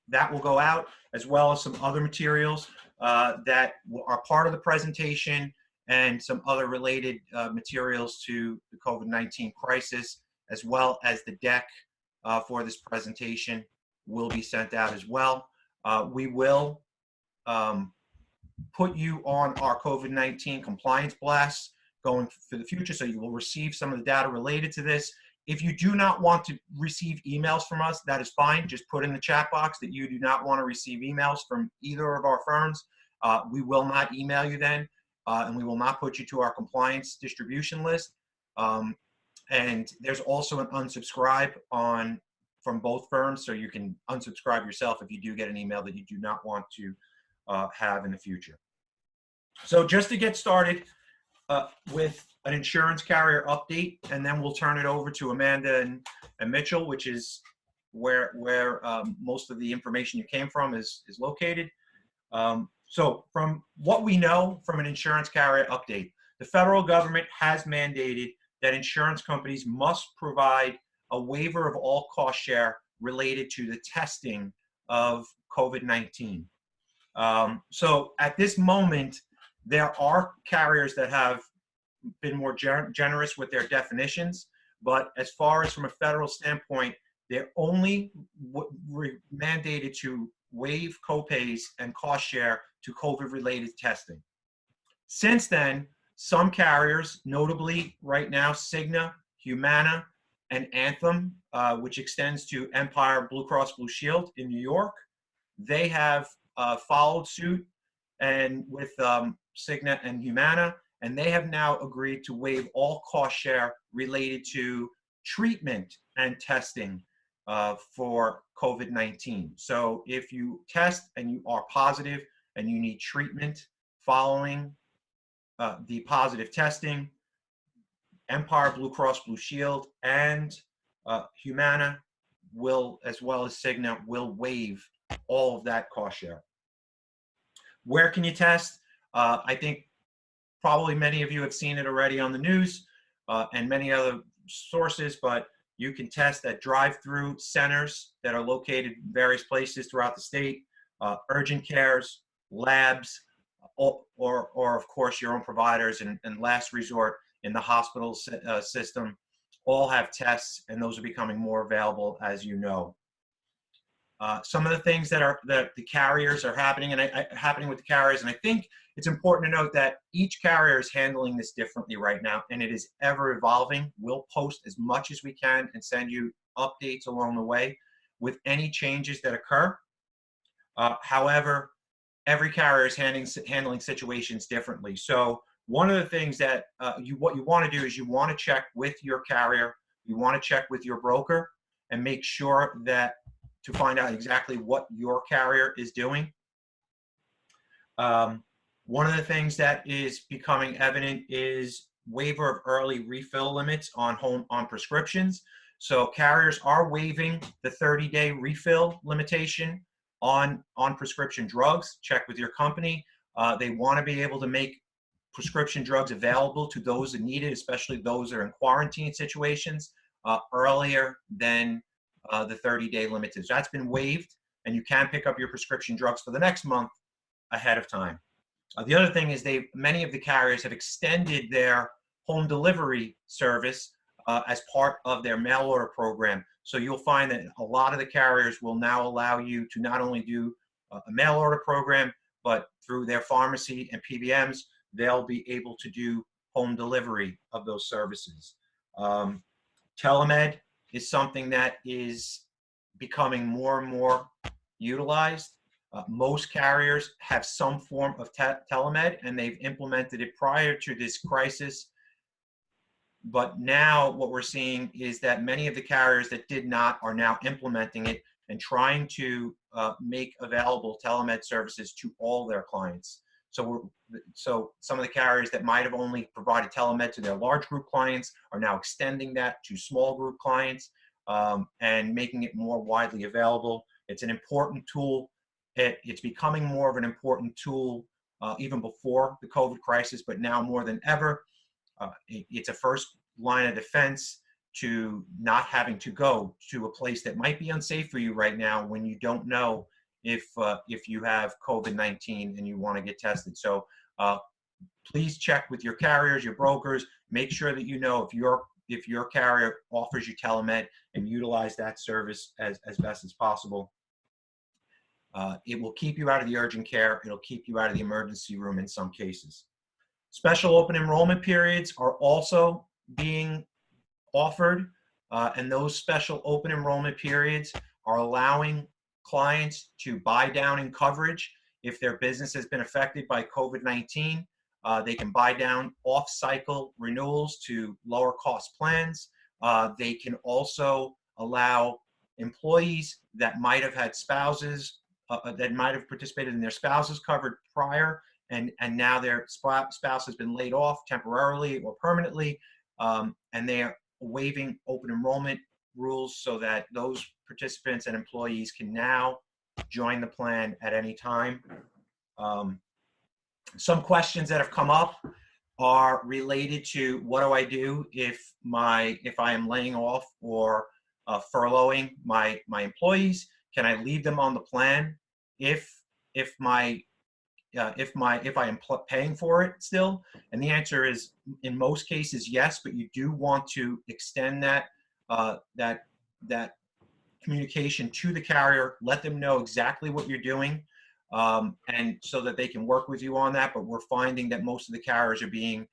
that will go out, as well as some other materials that are part of the presentation, and some other related materials to the COVID-19 crisis, as well as the deck for this presentation will be sent out as well. We will put you on our COVID-19 compliance blast going for the future, so you will receive some of the data related to this. If you do not want to receive emails from us, that is fine. Just put in the chat box that you do not want to receive emails from either of our firms. We will not email you then, and we will not put you to our compliance distribution list. And there's also an unsubscribe from both firms, so you can unsubscribe yourself if you do get an email that you do not want to have in the future. So just to get started with an insurance carrier update, and then we'll turn it over to Amanda and Mitchell, which is where most of the information you came from is located. So from what we know from an insurance carrier update, the federal government has mandated that insurance companies must provide a waiver of all cost share related to the testing of COVID-19. So at this moment, there are carriers that have been more generous with their definitions, but as far as from a federal standpoint, they're only mandated to waive copays and cost share to COVID-related testing. Since then, some carriers, notably right now, Cigna, Humana, and Anthem, which extends to Empire Blue Cross Blue Shield in New York, they have followed suit and with Cigna and Humana, and they have now agreed to waive all cost share related to treatment and testing for COVID-19. So if you test and you are positive and you need treatment following the positive testing, Empire Blue Cross Blue Shield and Humana will, as well as Cigna, will waive all of that cost share. Where can you test? I think probably many of you have seen it already on the news and many other sources, but you can test at drive-through centers that are located in various places throughout the state, urgent cares, labs, or of course your own providers, and last resort in the hospital system, all have tests, and those are becoming more available, as you know. Some of the things that the carriers are happening with the carriers, and I think it's important to note that each carrier is handling this differently right now, and it is ever evolving. We'll post as much as we can and send you updates along the way with any changes that occur. However, every carrier is handling situations differently. So one of the things that what you want to do is you want to check with your carrier, you want to check with your broker, and make sure that to find out exactly what your carrier is doing. One of the things that is becoming evident is waiver of early refill limits on prescriptions. So carriers are waiving the 30-day refill limitation on prescription drugs. Check with your company. They want to be able to make prescription drugs available to those that need it, especially those that are in quarantine situations, earlier than the 30-day limit is. That's been waived, and you can pick up your prescription drugs for the next month ahead of time. The other thing is many of the carriers have extended their home delivery service as part of their mail order program. So you'll find that a lot of the carriers will now allow you to not only do a mail order program, but through their pharmacy and PBMs, they'll be able to do home delivery of those services. Telemed is something that is becoming more and more utilized. Most carriers have some form of telemed, and they've implemented it prior to this crisis. But now what we're seeing is that many of the carriers that did not are now implementing it and trying to make available telemed services to all their clients. So some of the carriers that might have only provided telemed to their large group clients are now extending that to small group clients and making it more widely available. It's an important tool. It's becoming more of an important tool even before the COVID crisis, but now more than ever. It's a first line of defense to not having to go to a place that might be unsafe for you right now when you don't know if you have COVID-19 and you want to get tested. So please check with your carriers, your brokers. Make sure that you know if your carrier offers you telemed, and utilize that service as best as possible. It will keep you out of the urgent care. It'll keep you out of the emergency room in some cases. Special open enrollment periods are also being offered, and those special open enrollment periods are allowing clients to buy down in coverage. If their business has been affected by COVID-19, they can buy down off-cycle renewals to lower cost plans. They can also allow employees that might have had spouses, that might have participated in their spouses covered prior, and now their spouse has been laid off temporarily or permanently, and they are waiving open enrollment rules so that those participants and employees can now join the plan at any time. Some questions that have come up are related to what do I do if I am laying off or furloughing my employees? Can I leave them on the plan if I am paying for it still? And the answer is, in most cases, yes, but you do want to extend that communication to the carrier, let them know exactly what you're doing, and so that they can work with you on that. But we're finding that most of the carriers are being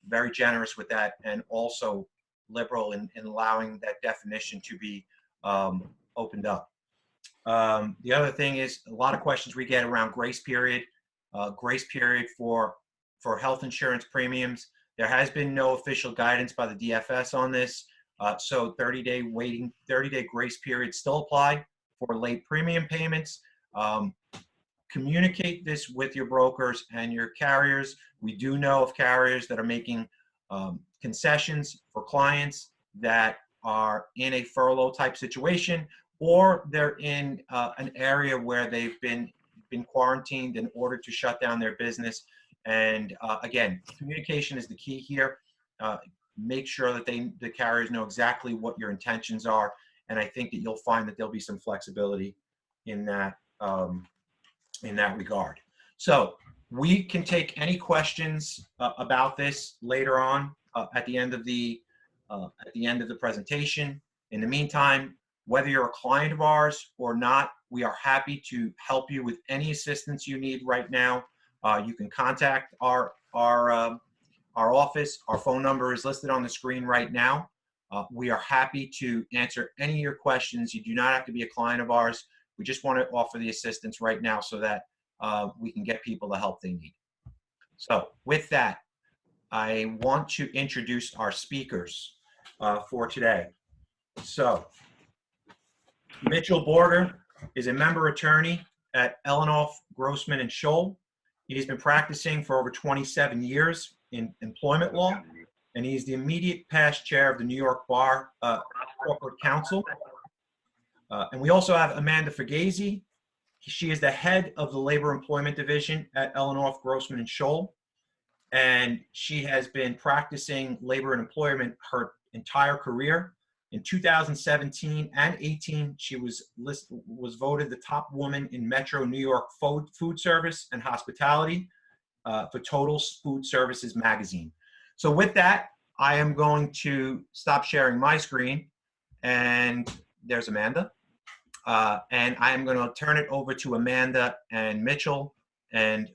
very generous with that, and also liberal in allowing that definition to be opened up. The other thing is, a lot of questions we get around grace period. Grace period for health insurance premiums. There has been no official guidance by the DFS on this, so 30-day grace periods still apply for late premium payments. Communicate this with your brokers and your carriers. We do know of carriers that are making concessions for clients that are in a furlough type situation, or they're in an area where they've been quarantined in order to shut down their business. And again, communication is the key here. Make sure that the carriers know exactly what your intentions are, and I think that you'll find that there'll be some flexibility in that regard. So we can take any questions about this later on at the end of the presentation. In the meantime, whether you're a client of ours or not, we are happy to help you with any assistance you need right now. You can contact our office. Our phone number is listed on the screen right now. We are happy to answer any of your questions. You do not have to be a client of ours. We just want to offer the assistance right now so that we can get people the help they need. So with that, I want to introduce our speakers for today. So Mitchell Borger is a member attorney at Elinoff, Grossman & Scholl. He's been practicing for over 27 years in employment law, and he's the immediate past chair of the New York Bar Corporate Council. And we also have Amanda Fugazy. She is the head of the Labor Employment Division at Elinoff, Grossman & Scholl, and she has been practicing labor and employment her entire career. In 2017 and 18, she was voted the top woman in Metro New York food service and hospitality for Total Food Services magazine. So with that, I am going to stop sharing my screen, and there's Amanda. And I'm going to turn it over to Amanda and Mitchell. And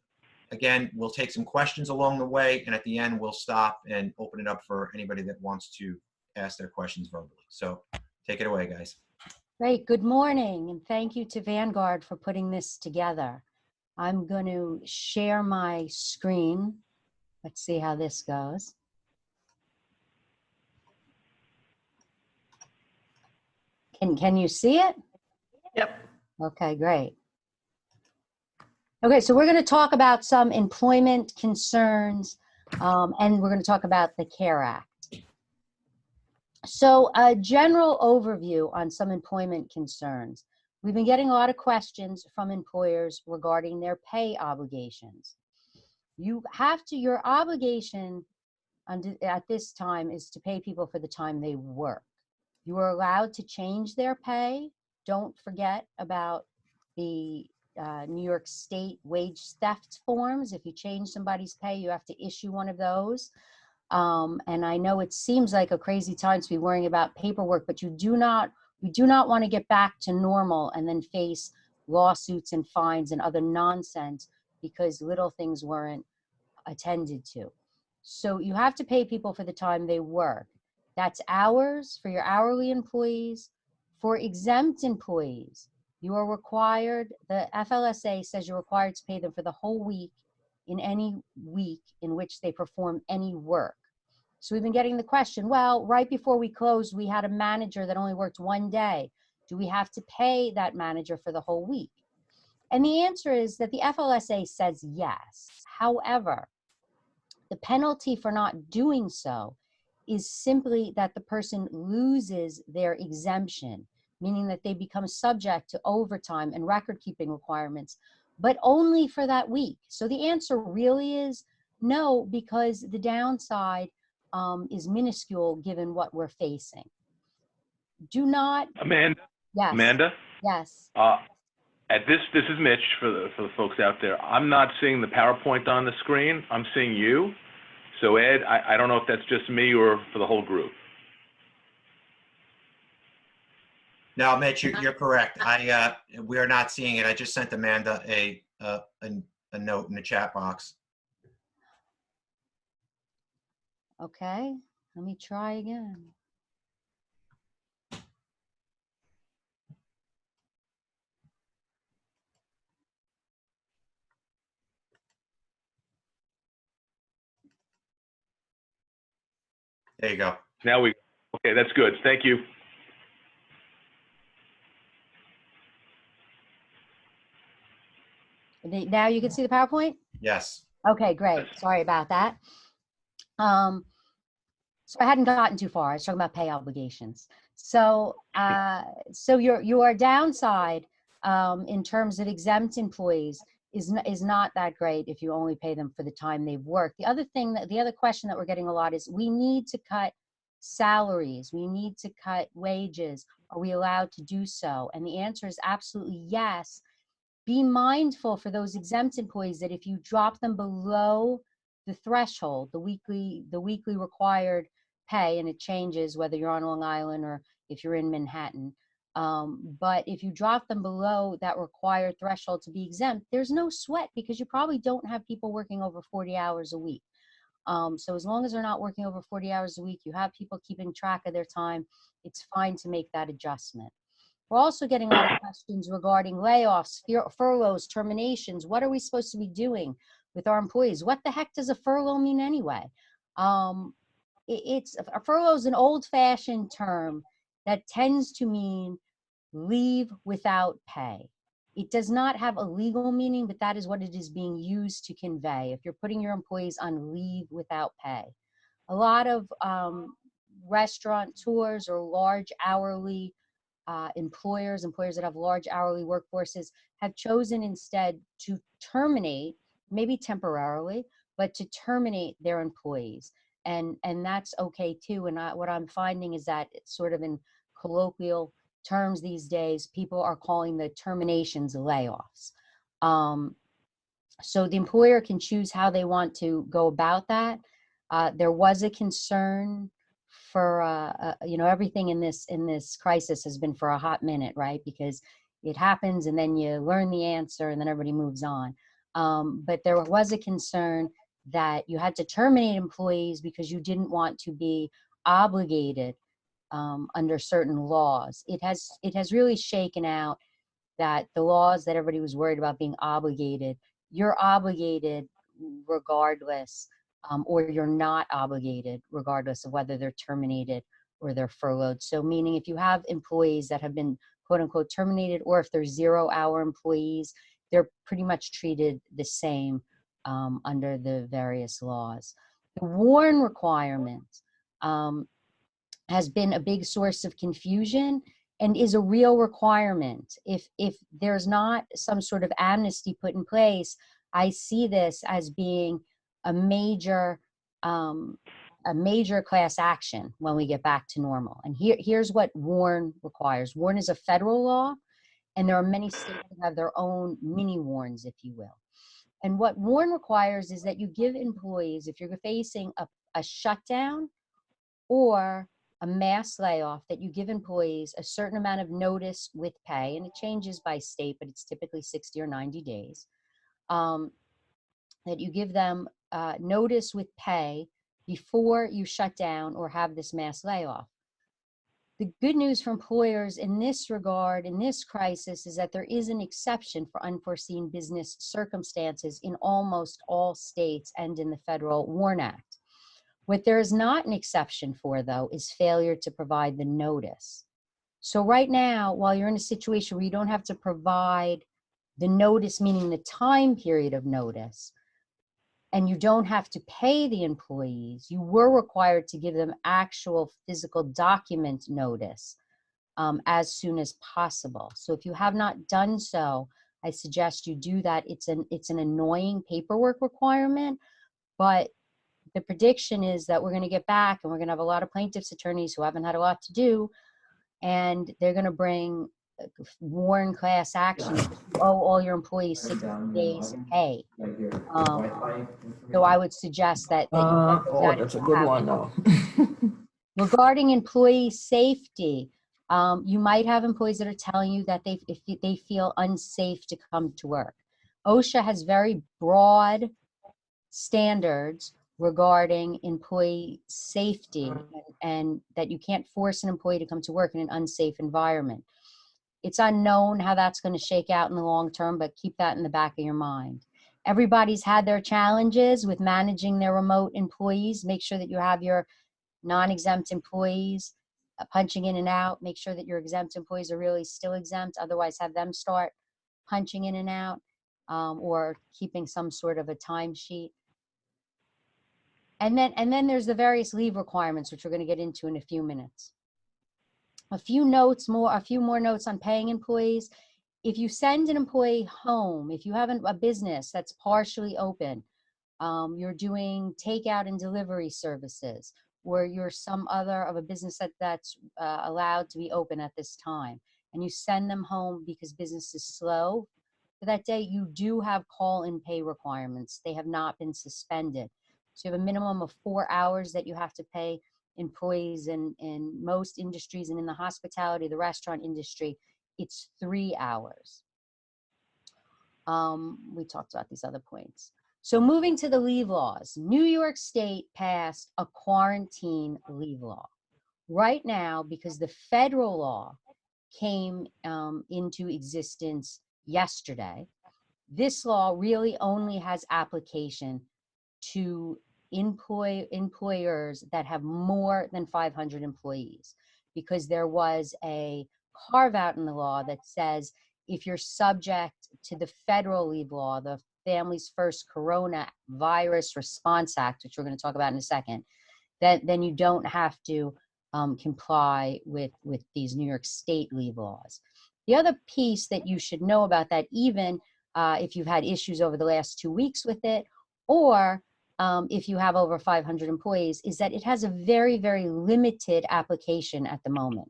again, we'll take some questions along the way, and at the end, we'll stop and open it up for anybody that wants to ask their questions verbally. So take it away, guys. Great. Good morning, and thank you to Vanguard for putting this together. I'm going to share my screen. Let's see how this goes. Can you see it? Yep. Okay, great. Okay, so we're going to talk about some employment concerns, and we're going to talk about the CARE Act. So a general overview on some employment concerns. We've been getting a lot of questions from employers regarding their pay obligations. Your obligation at this time is to pay people for the time they work. You are allowed to change their pay. Don't forget about the New York State wage theft forms. If you change somebody's pay, you have to issue one of those. And I know it seems like a crazy time to be worrying about paperwork, but you do not want to get back to normal and then face lawsuits and fines and other nonsense because little things weren't attended to. So you have to pay people for the time they work. That's hours for your hourly employees. For exempt employees, you are required, the FLSA says you're required to pay them for the whole week in any week in which they perform any work. So we've been getting the question, well, right before we closed, we had a manager that only worked one day. Do we have to pay that manager for the whole week? And the answer is that the FLSA says yes. However, the penalty for not doing so is simply that the person loses their exemption, meaning that they become subject to overtime and record keeping requirements, but only for that week. So the answer really is no, because the downside is minuscule given what we're facing. Do not. Amanda, Yes. Amanda, Yes. this is Mitch for the folks out there. I'm not seeing the PowerPoint on the screen. I'm seeing you. So Ed, I don't know if that's just me or for the whole group. No, Mitch, you're correct. We are not seeing it. I just sent Amanda a note in the chat box. Okay, let me try again. There you go. Now okay, that's good. Thank you. Now you can see the PowerPoint? Yes. Okay, great. Sorry about that. So I hadn't gotten too far. I was talking about pay obligations. So, so your downside in terms of exempt employees is not that great if you only pay them for the time they've worked. The other question that we're getting a lot is, we need to cut salaries. We need to cut wages. Are we allowed to do so? And the answer is absolutely yes. Be mindful for those exempt employees that if you drop them below the threshold, the weekly required pay, and it changes whether you're on Long Island or if you're in Manhattan. But if you drop them below that required threshold to be exempt, there's no sweat because you probably don't have people working over 40 hours a week. So as long as they're not working over 40 hours a week, you have people keeping track of their time, it's fine to make that adjustment. We're also getting a lot of questions regarding layoffs, furloughs, terminations. What are we supposed to be doing with our employees? What the heck does a furlough mean anyway? A furlough is an old-fashioned term that tends to mean leave without pay. It does not have a legal meaning, but that is what it is being used to convey. If you're putting your employees on leave without pay. A lot of restaurateurs or large hourly employers that have large hourly workforces have chosen instead to terminate, maybe temporarily, but to terminate their employees. And that's okay too. And what I'm finding is that it's sort of in colloquial terms these days, people are calling the terminations layoffs. So the employer can choose how they want to go about that. There was a concern for everything in this crisis has been for a hot minute, right? Because it happens and then you learn the answer and then everybody moves on. But there was a concern that you had to terminate employees because you didn't want to be obligated under certain laws. It has really shaken out that the laws that everybody was worried about being obligated, you're obligated regardless, or you're not obligated regardless of whether they're terminated or they're furloughed. So meaning if you have employees that have been quote unquote terminated, or if they're 0-hour employees, they're pretty much treated the same under the various laws. The WARN requirement has been a big source of confusion and is a real requirement. If there's not some sort of amnesty put in place, I see this as being a major class action when we get back to normal. And here's what WARN requires. WARN is a federal law. And there are many states that have their own mini warns, if you will. And what WARN requires is that you give employees, if you're facing a shutdown or a mass layoff, that you give employees a certain amount of notice with pay, and it changes by state, but it's typically 60 or 90 days, that you give them notice with pay before you shut down or have this mass layoff. The good news for employers in this regard, in this crisis, is that there is an exception for unforeseen business circumstances in almost all states and in the Federal WARN Act. What there is not an exception for, though, is failure to provide the notice. So right now, while you're in a situation where you don't have to provide the notice, meaning the time period of notice, and you don't have to pay the employees, you were required to give them actual physical document notice as soon as possible. So if you have not done so, I suggest you do that. It's an annoying paperwork requirement, but the prediction is that we're going to get back and we're going to have a lot of plaintiffs' attorneys who haven't had a lot to do, and they're going to bring WARN class action. You owe all your employees 60 days pay. So I would suggest that Oh, that's a good one, though. Regarding employee safety, you might have employees that are telling you that if they feel unsafe to come to work. OSHA has very broad standards regarding employee safety, and that you can't force an employee to come to work in an unsafe environment. It's unknown how that's going to shake out in the long term, but keep that in the back of your mind. Everybody's had their challenges with managing their remote employees. Make sure that you have your non-exempt employees punching in and out. Make sure that your exempt employees are really still exempt. Otherwise, have them start punching in and out, or keeping some sort of a timesheet. And then there's the various leave requirements, which we're going to get into in a few minutes. A few more notes on paying employees. If you send an employee home, if you have a business that's partially open, you're doing takeout and delivery services, or you're some other of a business that's allowed to be open at this time, and you send them home because business is slow for that day, you do have call-in pay requirements. They have not been suspended. So you have a minimum of 4 hours that you have to pay employees in most industries, and in the hospitality, the restaurant industry, it's 3 hours. We talked about these other points. So moving to the leave laws, New York State passed a quarantine leave law. Right now, because the federal law came into existence yesterday, this law really only has application to employers that have more than 500 employees, because there was a carve out in the law that says if you're subject to the federal leave law, the Families First Coronavirus Response Act, which we're going to talk about in a second, then you don't have to comply with these New York State leave laws. The other piece that you should know about that, even if you've had issues over the last 2 weeks with it, or if you have over 500 employees, is that it has a very, very limited application at the moment.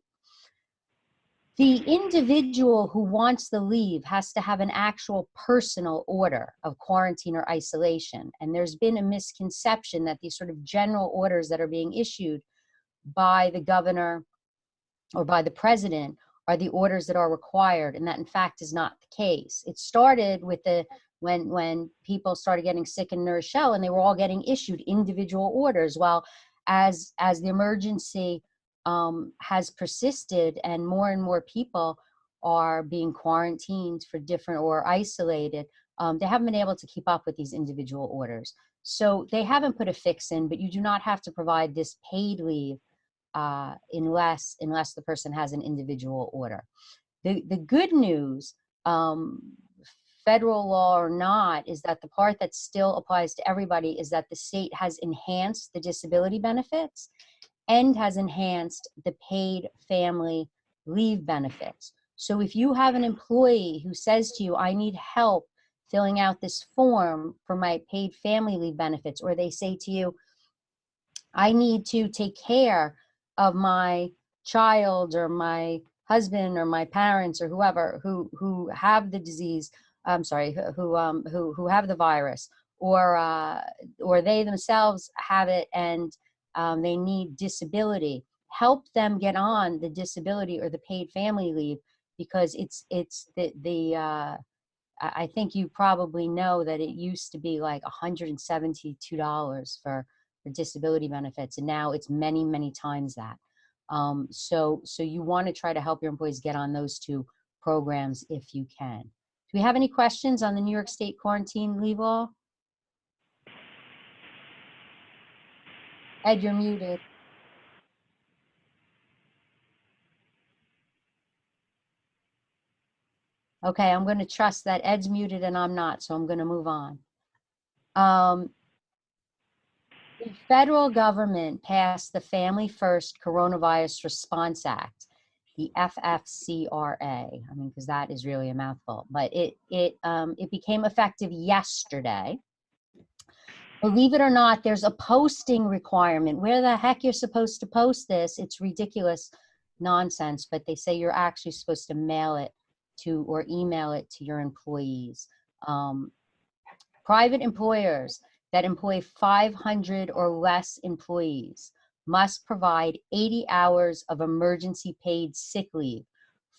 The individual who wants the leave has to have an actual personal order of quarantine or isolation. And there's been a misconception that these sort of general orders that are being issued by the governor or by the president are the orders that are required, and that in fact is not the case. It started with when people started getting sick in New Rochelle, and they were all getting issued individual orders. While as the emergency has persisted and more people are being quarantined for different or isolated, they haven't been able to keep up with these individual orders. So they haven't put a fix in, but you do not have to provide this paid leave unless the person has an individual order. The good news, federal law or not, is that the part that still applies to everybody is that the state has enhanced the disability benefits and has enhanced the paid family leave benefits. So if you have an employee who says to you, I need help filling out this form for my paid family leave benefits, or they say to you, I need to take care of my child or my husband or my parents or whoever who have the disease, I'm sorry, who have the virus, or they themselves have it and they need disability, help them get on the disability or the paid family leave, because it's I think you probably know that it used to be like $172 for disability benefits, and now it's many, many times that. So you want to try to help your employees get on those two programs if you can. Do we have any questions on the New York State quarantine leave law? Ed, you're muted. Okay, I'm going to trust that Ed's muted and I'm not, so I'm going to move on. The federal government passed the Family First Coronavirus Response Act, the FFCRA. I mean, because that is really a mouthful, but it became effective yesterday. Believe it or not, there's a posting requirement. Where the heck you're supposed to post this? It's ridiculous nonsense, but they say you're actually supposed to mail it to or email it to your employees. Private employers that employ 500 or less employees must provide 80 hours of emergency paid sick leave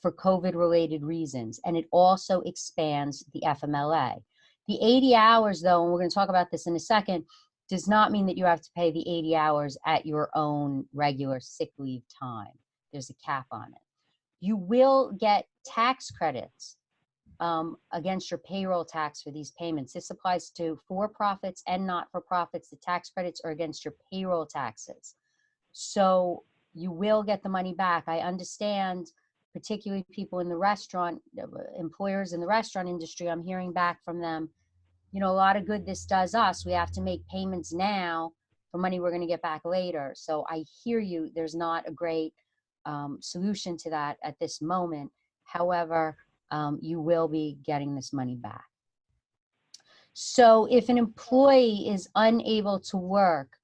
for COVID-related reasons, and it also expands the FMLA. The 80 hours, though, and we're going to talk about this in a second, does not mean that you have to pay the 80 hours at your own regular sick leave time. There's a cap on it. You will get tax credits against your payroll tax for these payments. This applies to for-profits and not-for-profits. The tax credits are against your payroll taxes. So you will get the money back. I understand, particularly people in the restaurant, employers in the restaurant industry, I'm hearing back from them, you know, a lot of good this does us. We have to make payments now for money we're going to get back later. So I hear you, there's not a great solution to that at this moment. However, you will be getting this money back. So if an employee is unable to work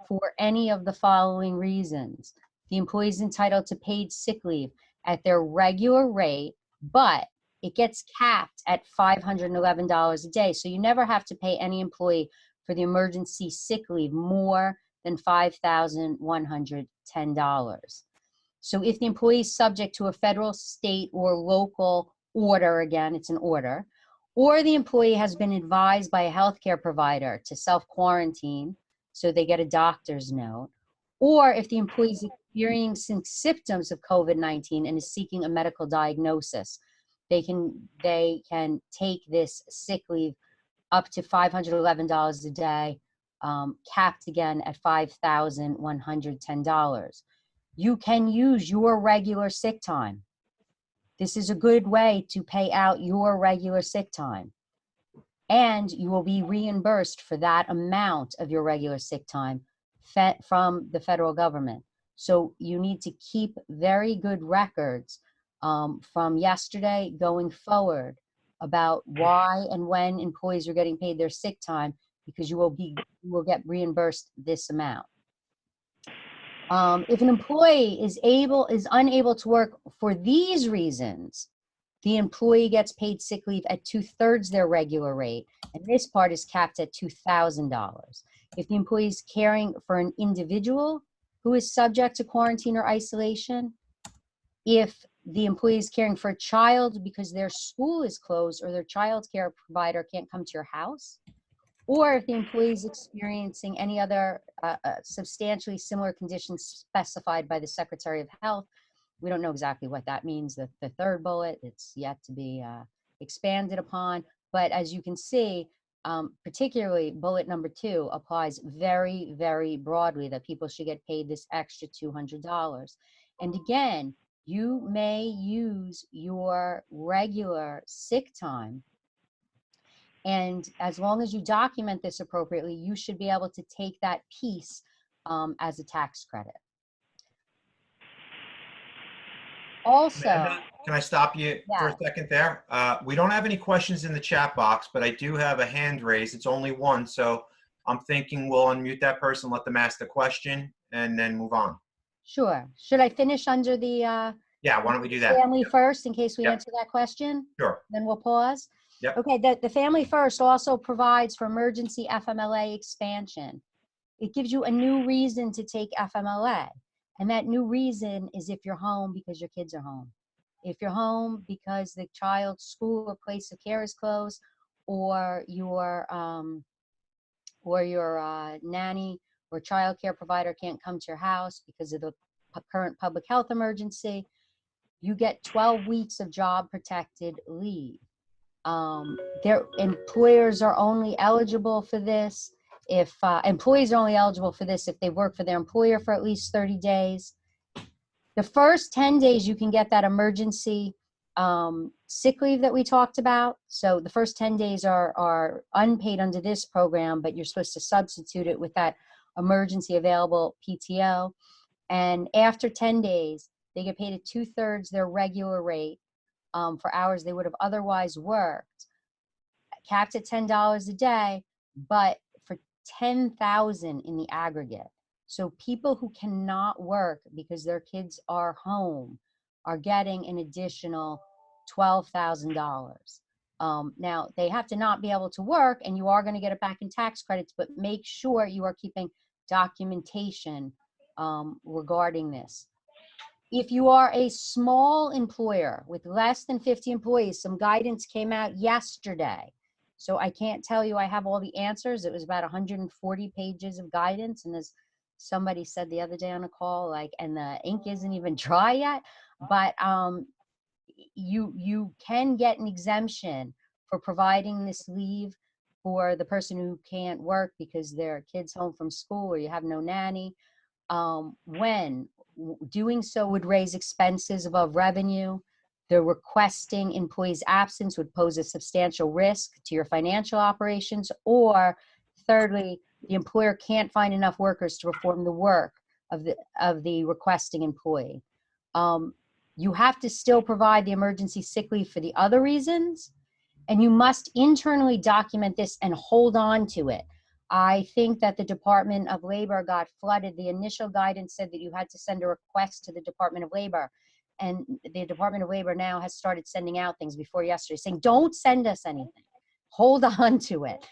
for any of the following reasons, the employee is entitled to paid sick leave at their regular rate, but it gets capped at $511 a day. So you never have to pay any employee for the emergency sick leave more than $5,110. So if the employee is subject to a federal, state, or local order, again, it's an order, or the employee has been advised by a healthcare provider to self-quarantine, so they get a doctor's note, or if the employee is experiencing symptoms of COVID-19 and is seeking a medical diagnosis, they can take this sick leave up to $511 a day, capped again at $5,110. You can use your regular sick time. This is a good way to pay out your regular sick time. And you will be reimbursed for that amount of your regular sick time from the federal government. So you need to keep very good records from yesterday going forward about why and when employees are getting paid their sick time, because you will get reimbursed this amount. If an employee is unable to work for these reasons, the employee gets paid sick leave at 2/3 their regular rate, and this part is capped at $2,000. If the employee is caring for an individual who is subject to quarantine or isolation, if the employee is caring for a child because their school is closed or their child care provider can't come to your house, or if the employee is experiencing any other substantially similar conditions specified by the Secretary of Health. We don't know exactly what that means, the third bullet, it's yet to be expanded upon. But as you can see, particularly bullet number 2 applies very, very broadly, that people should get paid this extra $200. And again, you may use your regular sick time, and as long as you document this appropriately, you should be able to take that piece as a tax credit. Also, Amanda, can I stop you for a second there? We don't have any questions in the chat box, but I do have a hand raised. It's only one, so I'm thinking we'll unmute that person, let them ask the question, and then move on. Sure. Should I finish under the Yeah, why don't we do that? Family first, in case we Yep. answer that question, Sure. then we'll pause. Yep. Okay, the Family First also provides for emergency FMLA expansion. It gives you a new reason to take FMLA. And that new reason is if you're home because your kids are home. If you're home because the child's school or place of care is closed, or your nanny or child care provider can't come to your house because of the current public health emergency, you get 12 weeks of job protected leave. Their employers are only eligible for this if employees are only eligible for this if they work for their employer for at least 30 days. The first 10 days you can get that emergency sick leave that we talked about. So the first 10 days are unpaid under this program, but you're supposed to substitute it with that emergency available PTO. And after 10 days, they get paid at 2/3 their regular rate for hours they would have otherwise worked, capped at $10 a day, but for 10,000 in the aggregate. So people who cannot work because their kids are home are getting an additional $12,000. Now they have to not be able to work, and you are going to get it back in tax credits, but make sure you are keeping documentation regarding this. If you are a small employer with less than 50 employees, some guidance came out yesterday. So I can't tell you I have all the answers. It was about 140 pages of guidance. And as somebody said the other day on a call, and the ink isn't even dry yet, but you can get an exemption for providing this leave for the person who can't work because their kid's home from school or you have no nanny. When doing so would raise expenses above revenue. The requesting employee's absence would pose a substantial risk to your financial operations. Or thirdly, the employer can't find enough workers to perform the work of the requesting employee. You have to still provide the emergency sick leave for the other reasons, and you must internally document this and hold on to it. I think that the Department of Labor got flooded. The initial guidance said that you had to send a request to the Department of Labor. And the Department of Labor now has started sending out things before yesterday saying, don't send us anything. Hold on to it,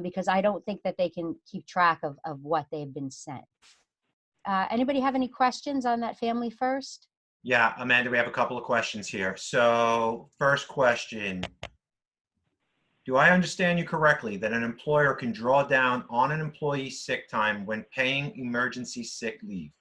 because I don't think that they can keep track of what they've been sent. Anybody have any questions on that Family First? Yeah, Amanda, we have a couple of questions here. So first question, do I understand you correctly that an employer can draw down on an employee's sick time when paying emergency sick leave?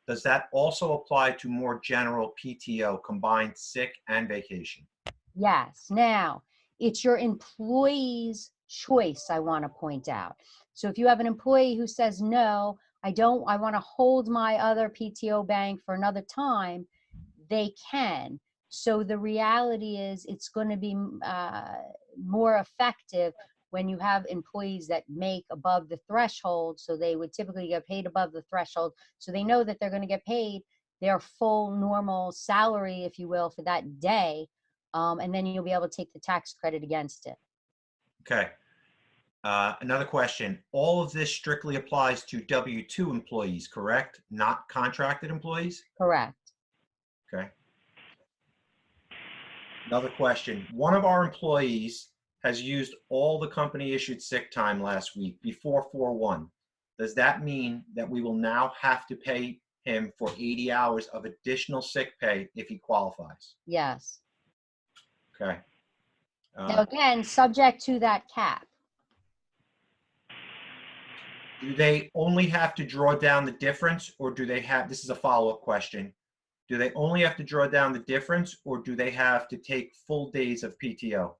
Does that also apply to more general PTO, combined sick and vacation? Yes. Now, it's your employee's choice, I want to point out. So if you have an employee who says, no, I want to hold my other PTO bank for another time, they can. So the reality is it's going to be more effective when you have employees that make above the threshold. So they would typically get paid above the threshold. So they know that they're going to get paid their full normal salary, if you will, for that day. And then you'll be able to take the tax credit against it. Okay. Another question. All of this strictly applies to W-2 employees, correct? Not contracted employees? Correct. Okay. Another question. One of our employees has used all the company issued sick time last week before 4/1. Does that mean that we will now have to pay him for 80 hours of additional sick pay if he qualifies? Yes. Okay. Now, again, subject to that cap. Do they only have to draw down the difference, or do they have, this is a follow-up question, do they only have to draw down the difference, or do they have to take full days of PTO?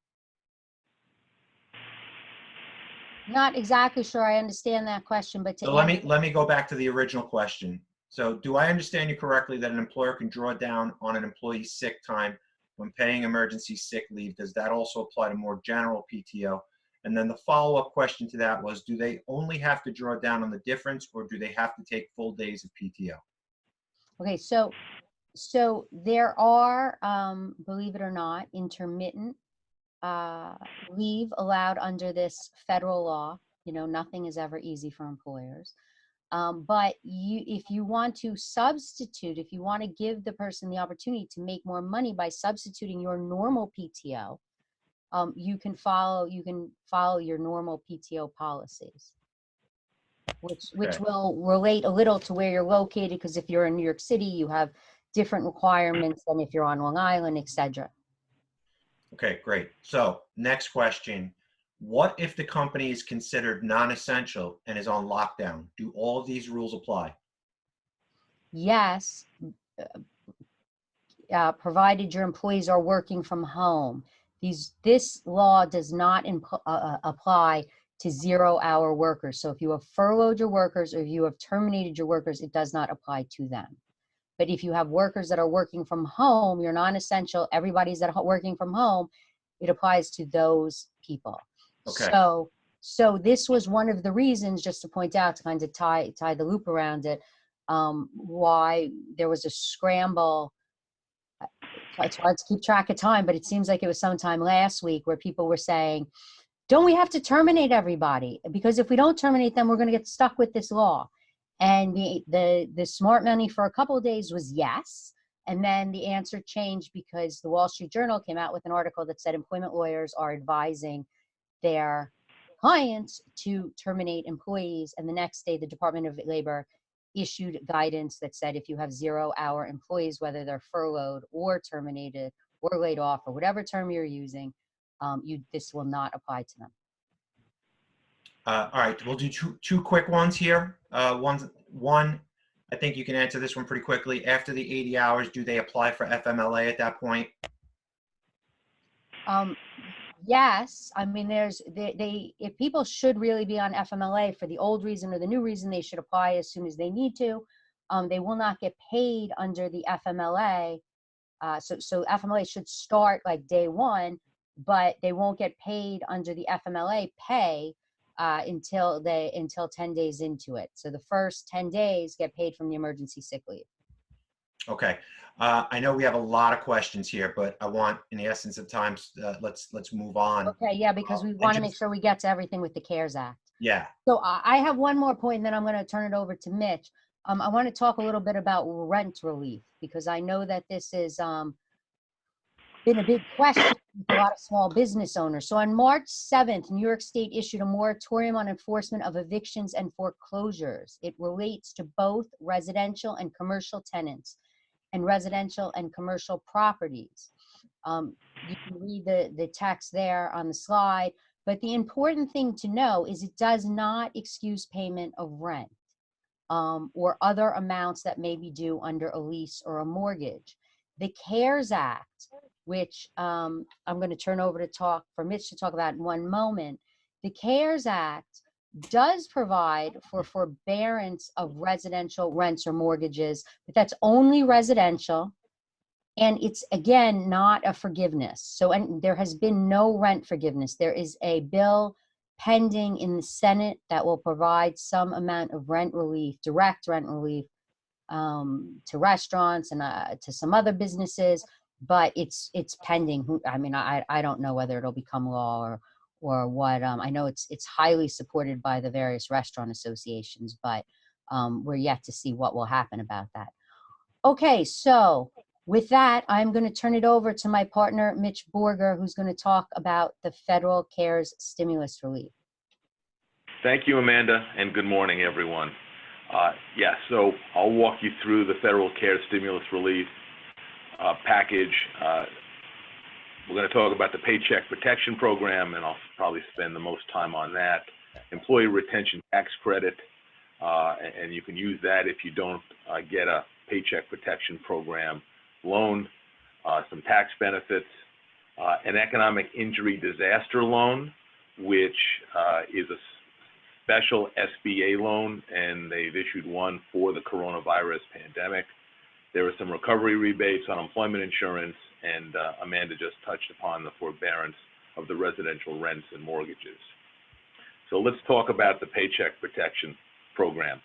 Not exactly sure I understand that question, but to So let me go back to the original question. So do I understand you correctly that an employer can draw down on an employee's sick time when paying emergency sick leave? Does that also apply to more general PTO? And then the follow-up question to that was, do they only have to draw down on the difference, or do they have to take full days of PTO? Okay, so there are, believe it or not, intermittent leave allowed under this federal law. You know, nothing is ever easy for employers. But if you want to substitute, if you want to give the person the opportunity to make more money by substituting your normal PTO, you can follow your normal PTO policies, which Okay. will relate a little to where you're located, because if you're in New York City, you have different requirements than if you're on Long Island, etc. Okay, great. So next question. What if the company is considered non-essential and is on lockdown? Do all of these rules apply? Yes, provided your employees are working from home. This law does not apply to 0-hour workers. So if you have furloughed your workers or you have terminated your workers, it does not apply to them. But if you have workers that are working from home, you're non-essential, everybody's working from home, it applies to those people. Okay. So this was one of the reasons, just to point out, to kind of tie the loop around it, why there was a scramble. It's hard to keep track of time, but it seems like it was sometime last week where people were saying, don't we have to terminate everybody? Because if we don't terminate them, we're going to get stuck with this law. And the smart money for a couple of days was yes. And then the answer changed because the Wall Street Journal came out with an article that said employment lawyers are advising their clients to terminate employees. And the next day, the Department of Labor issued guidance that said if you have 0-hour employees, whether they're furloughed or terminated or laid off or whatever term you're using, this will not apply to them. All right, we'll do two quick ones here. One, I think you can answer this one pretty quickly. After the 80 hours, do they apply for FMLA at that point? Yes, I mean, if people should really be on FMLA for the old reason or the new reason, they should apply as soon as they need to. They will not get paid under the FMLA. So FMLA should start like day one, but they won't get paid under the FMLA pay until 10 days into it. So the first 10 days get paid from the emergency sick leave. Okay. I know we have a lot of questions here, but I want, in the essence of time, let's move on. Okay, yeah, because we want to make sure we get to everything with the CARES Act. Yeah. So I have one more point, and then I'm going to turn it over to Mitch. I want to talk a little bit about rent relief, because I know that this has been a big question with a lot of small business owners. So on March 7th, New York State issued a moratorium on enforcement of evictions and foreclosures. It relates to both residential and commercial tenants and residential and commercial properties. You can read the text there on the slide, but the important thing to know is it does not excuse payment of rent or other amounts that may be due under a lease or a mortgage. The CARES Act, which I'm going to turn over for Mitch to talk about in one moment, the CARES Act does provide for forbearance of residential rents or mortgages, but that's only residential. And it's, again, not a forgiveness. So there has been no rent forgiveness. There is a bill pending in the Senate that will provide some amount of rent relief, direct rent relief, to restaurants and to some other businesses, but it's pending. I mean, I don't know whether it'll become law or what. I know it's highly supported by the various restaurant associations, but we're yet to see what will happen about that. Okay, so with that, I'm going to turn it over to my partner, Mitch Borger, who's going to talk about the federal CARES stimulus relief. Thank you, Amanda, and good morning, everyone. So I'll walk you through the federal CARES stimulus relief package. We're going to talk about the Paycheck Protection Program, and I'll probably spend the most time on that. Employee Retention Tax Credit, and you can use that if you don't get a Paycheck Protection Program loan, some tax benefits, an Economic Injury Disaster Loan, which is a special SBA loan, and they've issued one for the coronavirus pandemic. There are some recovery rebates on unemployment insurance, and Amanda just touched upon the forbearance of the residential rents and mortgages. So let's talk about the Paycheck Protection Program.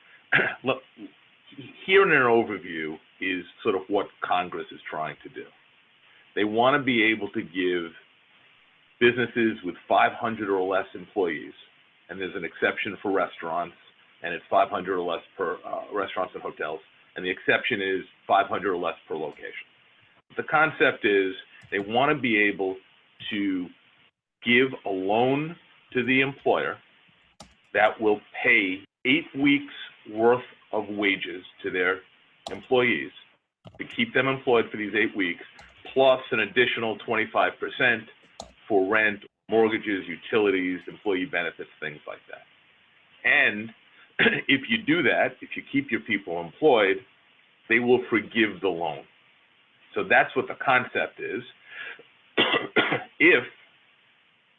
Look, here in an overview is sort of what Congress is trying to do. They want to be able to give businesses with 500 or less employees, and there's an exception for restaurants, and it's 500 or less per restaurants and hotels, and the exception is 500 or less per location. The concept is they want to be able to give a loan to the employer that will pay 8 weeks worth of wages to their employees to keep them employed for these 8 weeks, plus an additional 25% for rent, mortgages, utilities, employee benefits, things like that. And if you do that, if you keep your people employed, they will forgive the loan. So that's what the concept is. If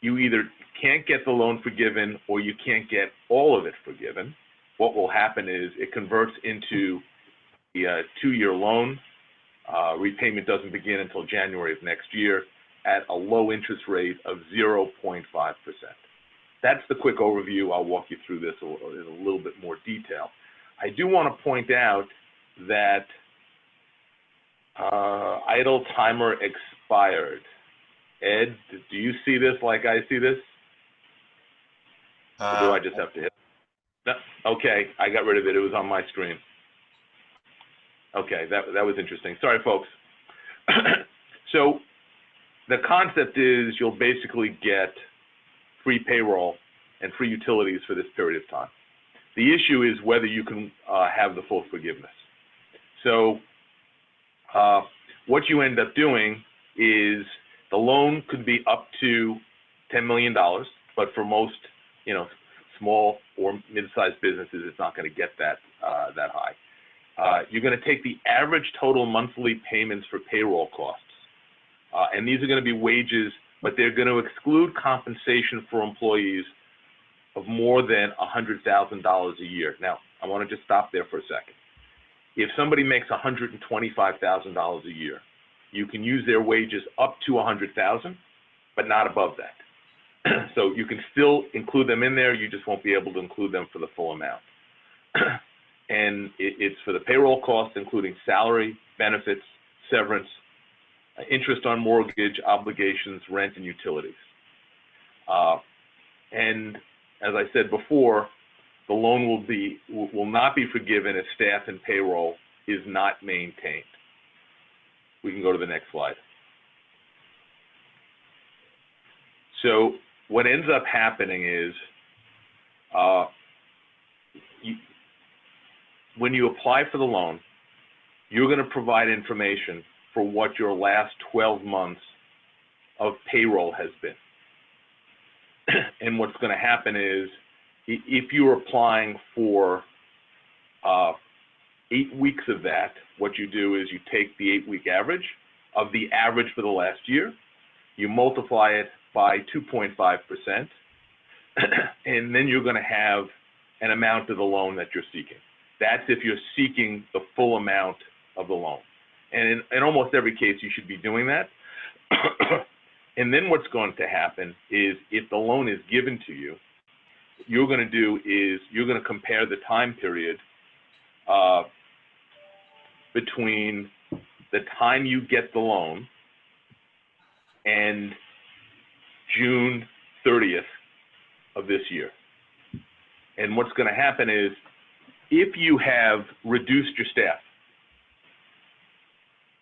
you either can't get the loan forgiven or you can't get all of it forgiven, what will happen is it converts into a 2-year loan. Repayment doesn't begin until January of next year at a low interest rate of 0.5%. That's the quick overview. I'll walk you through this in a little bit more detail. I do want to point out that idle timer expired. Ed, do you see this like I see this? Or do I just have to hit? No? Okay, I got rid of it. It was on my screen. Okay, that was interesting. Sorry, folks. So the concept is you'll basically get free payroll and free utilities for this period of time. The issue is whether you can have the full forgiveness. So what you end up doing is the loan could be up to $10 million, but for most, small or mid-sized businesses, it's not going to get that high. You're going to take the average total monthly payments for payroll costs, and these are going to be wages, but they're going to exclude compensation for employees of more than $100,000 a year. Now, I want to just stop there for a second. If somebody makes $125,000 a year, you can use their wages up to $100,000, but not above that. So you can still include them in there, you just won't be able to include them for the full amount. And it's for the payroll costs, including salary, benefits, severance, interest on mortgage, obligations, rent, and utilities. And as I said before, the loan will not be forgiven if staff and payroll is not maintained. We can go to the next slide. So what ends up happening is when you apply for the loan, you're going to provide information for what your last 12 months of payroll has been. And what's going to happen is if you're applying for 8 weeks of that, what you do is you take the 8-week average of the average for the last year, you multiply it by 2.5%, and then you're going to have an amount of the loan that you're seeking. That's if you're seeking the full amount of the loan. And in almost every case, you should be doing that. And then what's going to happen is if the loan is given to you, you're going to do is you're going to compare the time period between the time you get the loan and June 30th of this year. And what's going to happen is if you have reduced your staff,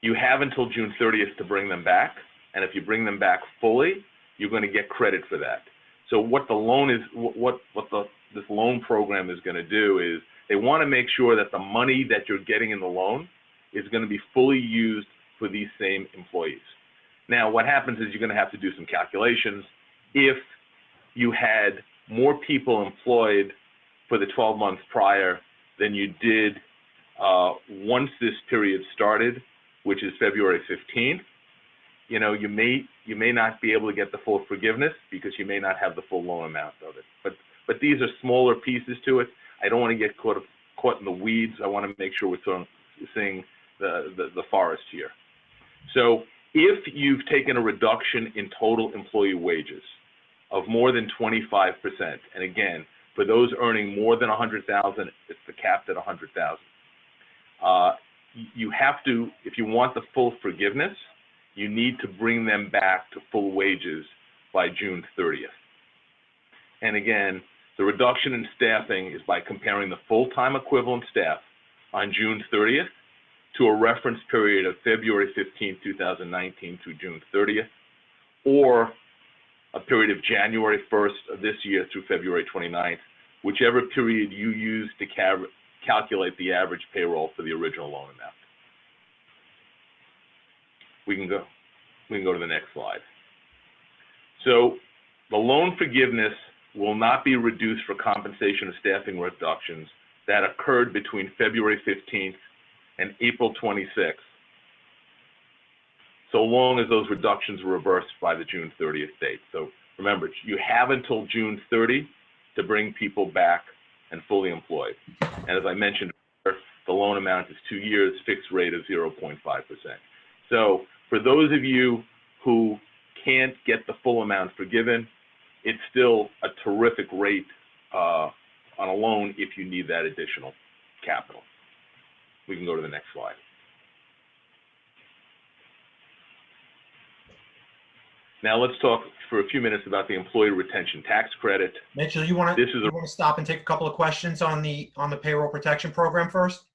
you have until June 30th to bring them back. And if you bring them back fully, you're going to get credit for that. So what the loan is, this loan program is going to do is they want to make sure that the money that you're getting in the loan is going to be fully used for these same employees. Now, what happens is you're going to have to do some calculations. If you had more people employed for the 12 months prior than you did once this period started, which is February 15th, you may not be able to get the full forgiveness because you may not have the full loan amount of it. But these are smaller pieces to it. I don't want to get caught in the weeds. I want to make sure we're seeing the forest here. So if you've taken a reduction in total employee wages of more than 25%, and again, for those earning more than $100,000, it's the capped at $100,000. You have to, if you want the full forgiveness, you need to bring them back to full wages by June 30th. And again, The reduction in staffing is by comparing the full-time equivalent staff on June 30th to a reference period of February 15, 2019 through June 30th, or a period of January 1st of this year through February 29th, whichever period you use to calculate the average payroll for the original loan amount. We can go to the next slide. So the loan forgiveness will not be reduced for compensation of staffing reductions that occurred between February 15th and April 26th, so long as those reductions were reversed by the June 30th date. So remember, you have until June 30 to bring people back and fully employed. And as I mentioned, the loan amount is 2 years, fixed rate of 0.5%. So for those of you who can't get the full amount forgiven, it's still a terrific rate on a loan if you need that additional capital. We can go to the next slide. Now let's talk for a few minutes about the Employee Retention Tax Credit. Mitchell, you want to stop and take a couple of questions on the payroll protection program first?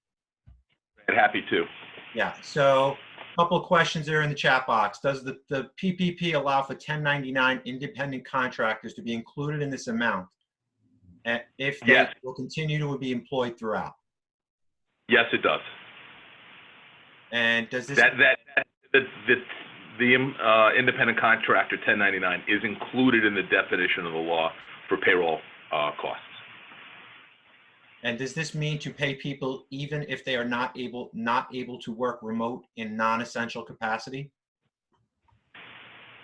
Happy to. Yeah. So a couple of questions there in the chat box. Does the PPP allow for 1099 independent contractors to be included in this amount, and if they Yes. will continue to be employed throughout? Yes, it does. And does this the independent contractor 1099 is included in the definition of the law for payroll costs. And does this mean to pay people even if they are not able to work remote in non-essential capacity?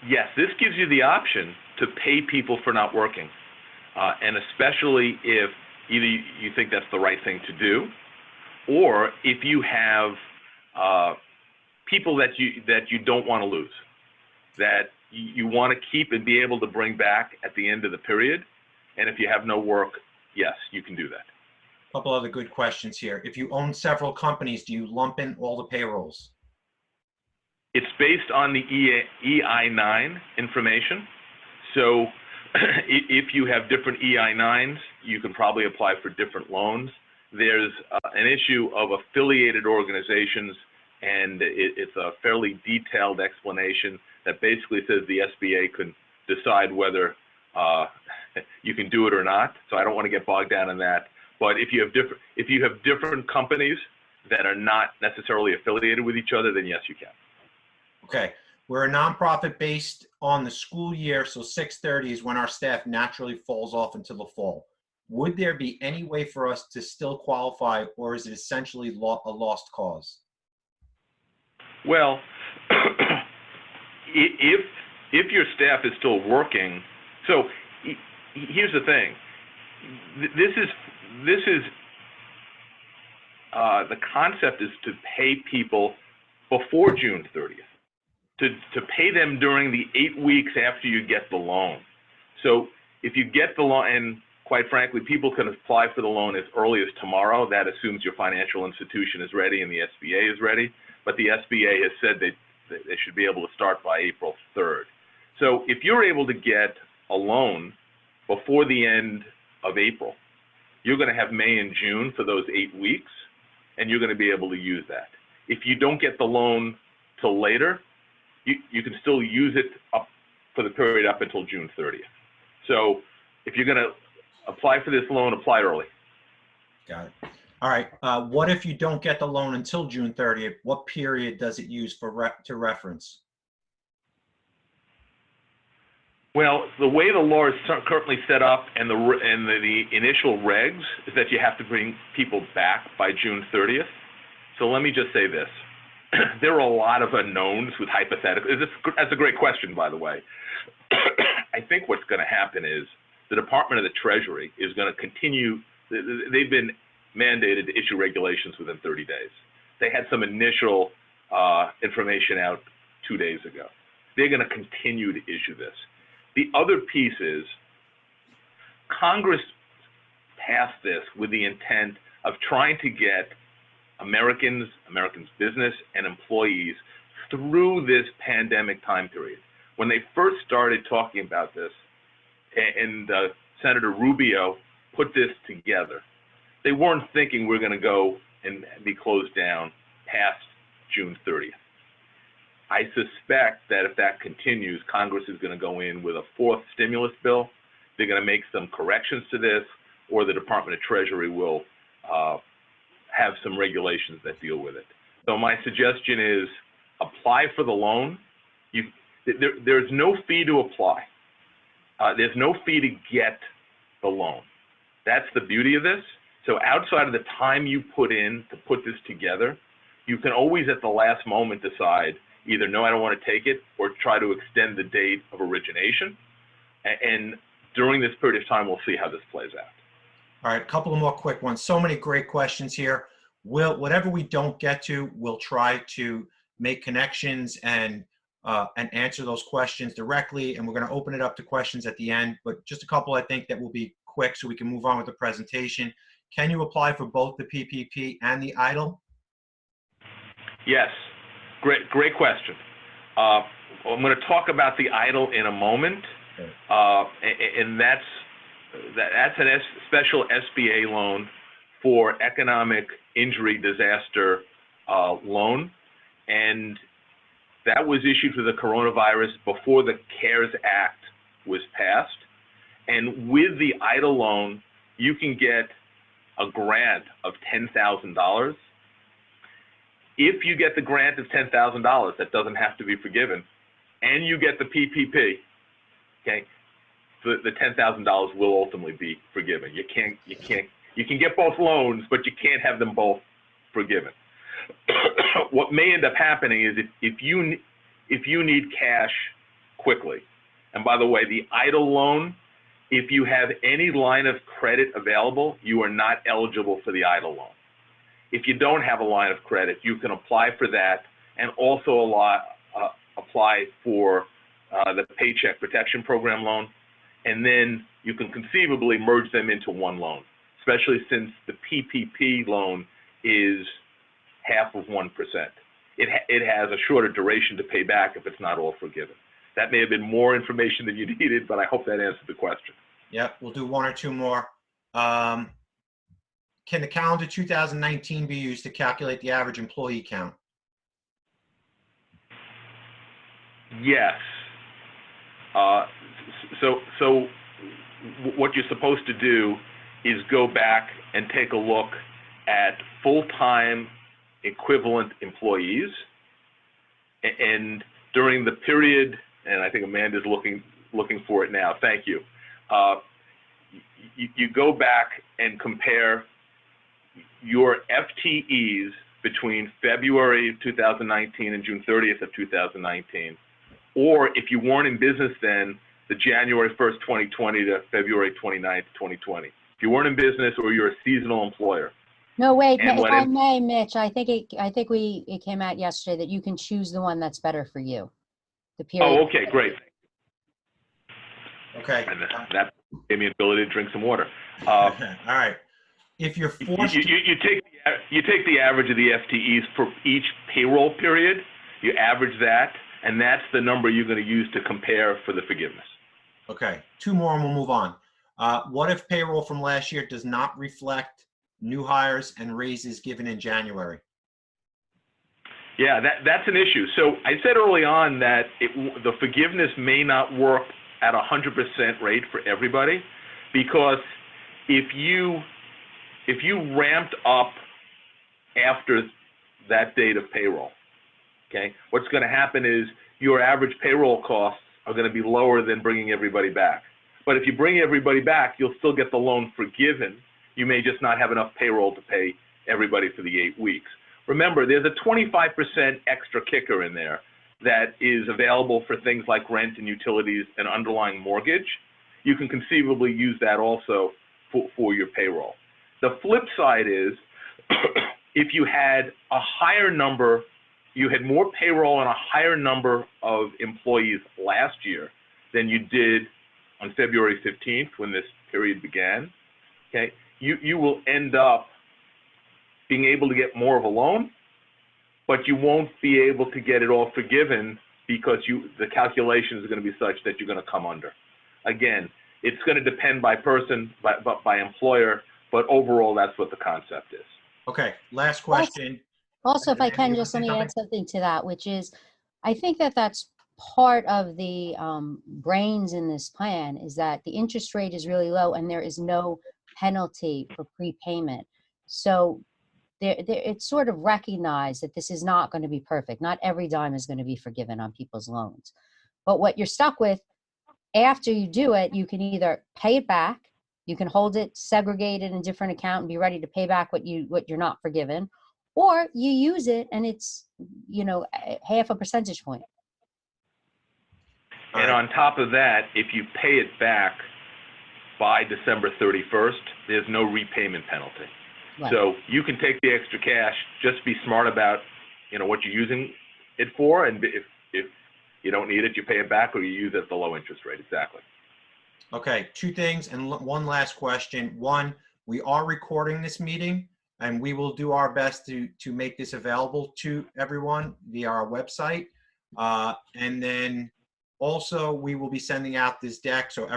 Yes, this gives you the option to pay people for not working, and especially if either you think that's the right thing to do, or if you have people that you don't want to lose, that you want to keep and be able to bring back at the end of the period, and if you have no work, yes, you can do that. A couple other good questions here. If you own several companies, do you lump in all the payrolls? It's based on the EI-9 information. So if you have different EI-9s, you can probably apply for different loans. There's an issue of affiliated organizations, and it's a fairly detailed explanation that basically says the SBA can decide whether you can do it or not. So I don't want to get bogged down in that. But if you have different companies that are not necessarily affiliated with each other, then yes, you can. Okay. We're a nonprofit based on the school year, so 6:30 is when our staff naturally falls off until the fall. Would there be any way for us to still qualify, or is it essentially a lost cause? Well, if your staff is still working, so here's the thing. The concept is to pay people before June 30th, to pay them during the 8 weeks after you get the loan. So if you get the loan, and quite frankly, people can apply for the loan as early as tomorrow. That assumes your financial institution is ready and the SBA is ready. But the SBA has said they should be able to start by April 3rd. So if you're able to get a loan before the end of April, you're going to have May and June for those 8 weeks, and you're going to be able to use that. If you don't get the loan till later, you can still use it up for the period up until June 30th. So if you're going to apply for this loan, apply early. Got it. All right. What if you don't get the loan until June 30th? What period does it use to reference? Well, the way the law is currently set up and the initial regs is that you have to bring people back by June 30th. So let me just say this. There are a lot of unknowns with hypotheticals. That's a great question, by the way. I think what's going to happen is the Department of the Treasury is going to continue. They've been mandated to issue regulations within 30 days. They had some initial information out 2 days ago. They're going to continue to issue this. The other piece is Congress passed this with the intent of trying to get Americans' business and employees through this pandemic time period. When they first started talking about this, and Senator Rubio put this together, they weren't thinking we're going to go and be closed down past June 30th. I suspect that if that continues, Congress is going to go in with a fourth stimulus bill. They're going to make some corrections to this, or the Department of Treasury will have some regulations that deal with it. So my suggestion is apply for the loan. There's no fee to apply. There's no fee to get the loan. That's the beauty of this. So outside of the time you put in to put this together, you can always at the last moment decide either no, I don't want to take it, or try to extend the date of origination. And during this period of time, we'll see how this plays out. All right, a couple of more quick ones. So many great questions here. Whatever we don't get to, we'll try to make connections and answer those questions directly. And we're going to open it up to questions at the end. But just a couple, I think, that will be quick so we can move on with the presentation. Can you apply for both the PPP and the EIDL? Yes, great question. I'm going to talk about the EIDL in a moment, and that's a special SBA loan for economic injury disaster loan, and that was issued for the coronavirus before the CARES Act was passed. And with the EIDL loan, you can get a grant of $10,000. If you get the grant of $10,000, that doesn't have to be forgiven, and you get the PPP, okay, the $10,000 will ultimately be forgiven. You can get both loans, but you can't have them both forgiven. What may end up happening is if you need cash quickly, and by the way, the EIDL loan, if you have any line of credit available, you are not eligible for the EIDL loan. If you don't have a line of credit, you can apply for that and also apply for the Paycheck Protection Program loan, and then you can conceivably merge them into one loan, especially since the PPP loan is half of 1%. It has a shorter duration to pay back if it's not all forgiven. That may have been more information than you needed, but I hope that answered the question. Yep, we'll do one or two more. Can the calendar 2019 be used to calculate the average employee count? Yes. So what you're supposed to do is go back and take a look at full-time equivalent employees, and during the period, and I think Amanda's looking for it now. Thank you. You go back and compare your FTEs between February of 2019 and June 30th of 2019, or if you weren't in business then, the January 1st, 2020 to February 29th, 2020. If you weren't in business or you're a seasonal employer. No, wait, if I may, Mitch, I think it came out yesterday that you can choose the one that's better for you. The period. Oh, okay, great. Okay. And that gave me the ability to drink some water. All right. If you're forced you take the average of the FTEs for each payroll period, you average that, and that's the number you're going to use to compare for the forgiveness. Okay, two more and we'll move on. What if payroll from last year does not reflect new hires and raises given in January? Yeah, that's an issue. So I said early on that the forgiveness may not work at 100% rate for everybody, because if you ramped up after that date of payroll, okay, what's going to happen is your average payroll costs are going to be lower than bringing everybody back. But if you bring everybody back, you'll still get the loan forgiven. You may just not have enough payroll to pay everybody for the 8 weeks. Remember, there's a 25% extra kicker in there that is available for things like rent and utilities and underlying mortgage. You can conceivably use that also for your payroll. The flip side is if you had a higher number, you had more payroll and a higher number of employees last year than you did on February 15th when this period began, okay, you will end up being able to get more of a loan, but you won't be able to get it all forgiven because the calculations are going to be such that you're going to come under. Again, it's going to depend by person, by employer, but overall, that's what the concept is. Okay, last question. Also, if I Amanda, can, you just let wanna me say add something to that, which is, I think that that's part of the brains in this plan, is that the interest rate is really low and there is no penalty for prepayment. So it's sort of recognized that this is not going to be perfect. Not every dime is going to be forgiven on people's loans. But what you're stuck with after you do it, you can either pay it back, you can hold it segregated in a different account and be ready to pay back what you're not forgiven, or you use it and it's, you know, half a percentage point. And on top of that, if you pay it back by December 31st, there's no repayment penalty. Right. So you can take the extra cash, just be smart about, you know, what you're using it for, and if you don't need it, you pay it back, or you use it at the low interest rate. Exactly. Okay, two things and one last question. One, we are recording this meeting and we will do our best to make this available to everyone via our website. And then also we will be sending out this deck so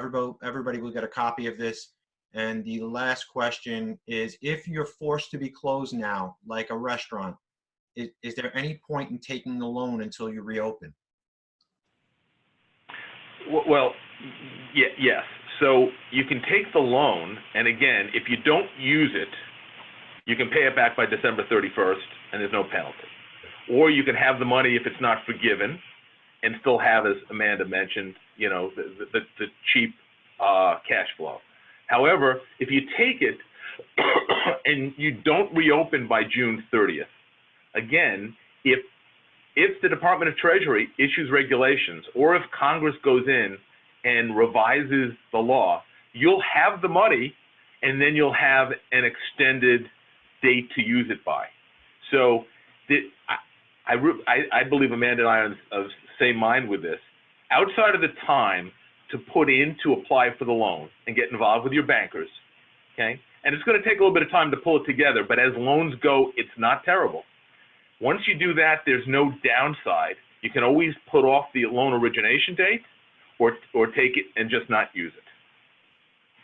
everybody will get a copy of this. And the last question is, if you're forced to be closed now, like a restaurant, is there any point in taking the loan until you reopen? Well, yes. So you can take the loan, and again, if you don't use it, you can pay it back by December 31st, and there's no penalty. Or you can have the money if it's not forgiven, and still have, as Amanda mentioned, you know, the cheap cash flow. However, if you take it and you don't reopen by June 30th, again, if the Department of Treasury issues regulations, or if Congress goes in and revises the law, you'll have the money, and then you'll have an extended date to use it by. So I believe Amanda and I are of the same mind with this. Outside of the time to put in to apply for the loan and get involved with your bankers, okay? And it's going to take a little bit of time to pull it together, but as loans go, it's not terrible. Once you do that, there's no downside. You can always put off the loan origination date or take it and just not use it.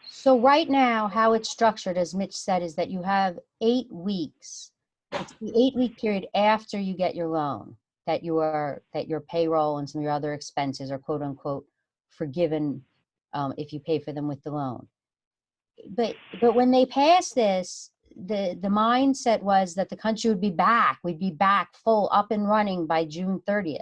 So right now, how it's structured, as Mitch said, is that you have 8 weeks. It's the 8-week period after you get your loan that your payroll and some of your other expenses are quote unquote forgiven if you pay for them with the loan. But when they passed this, the mindset was that the country would be back. We'd be back full up and running by June 30th.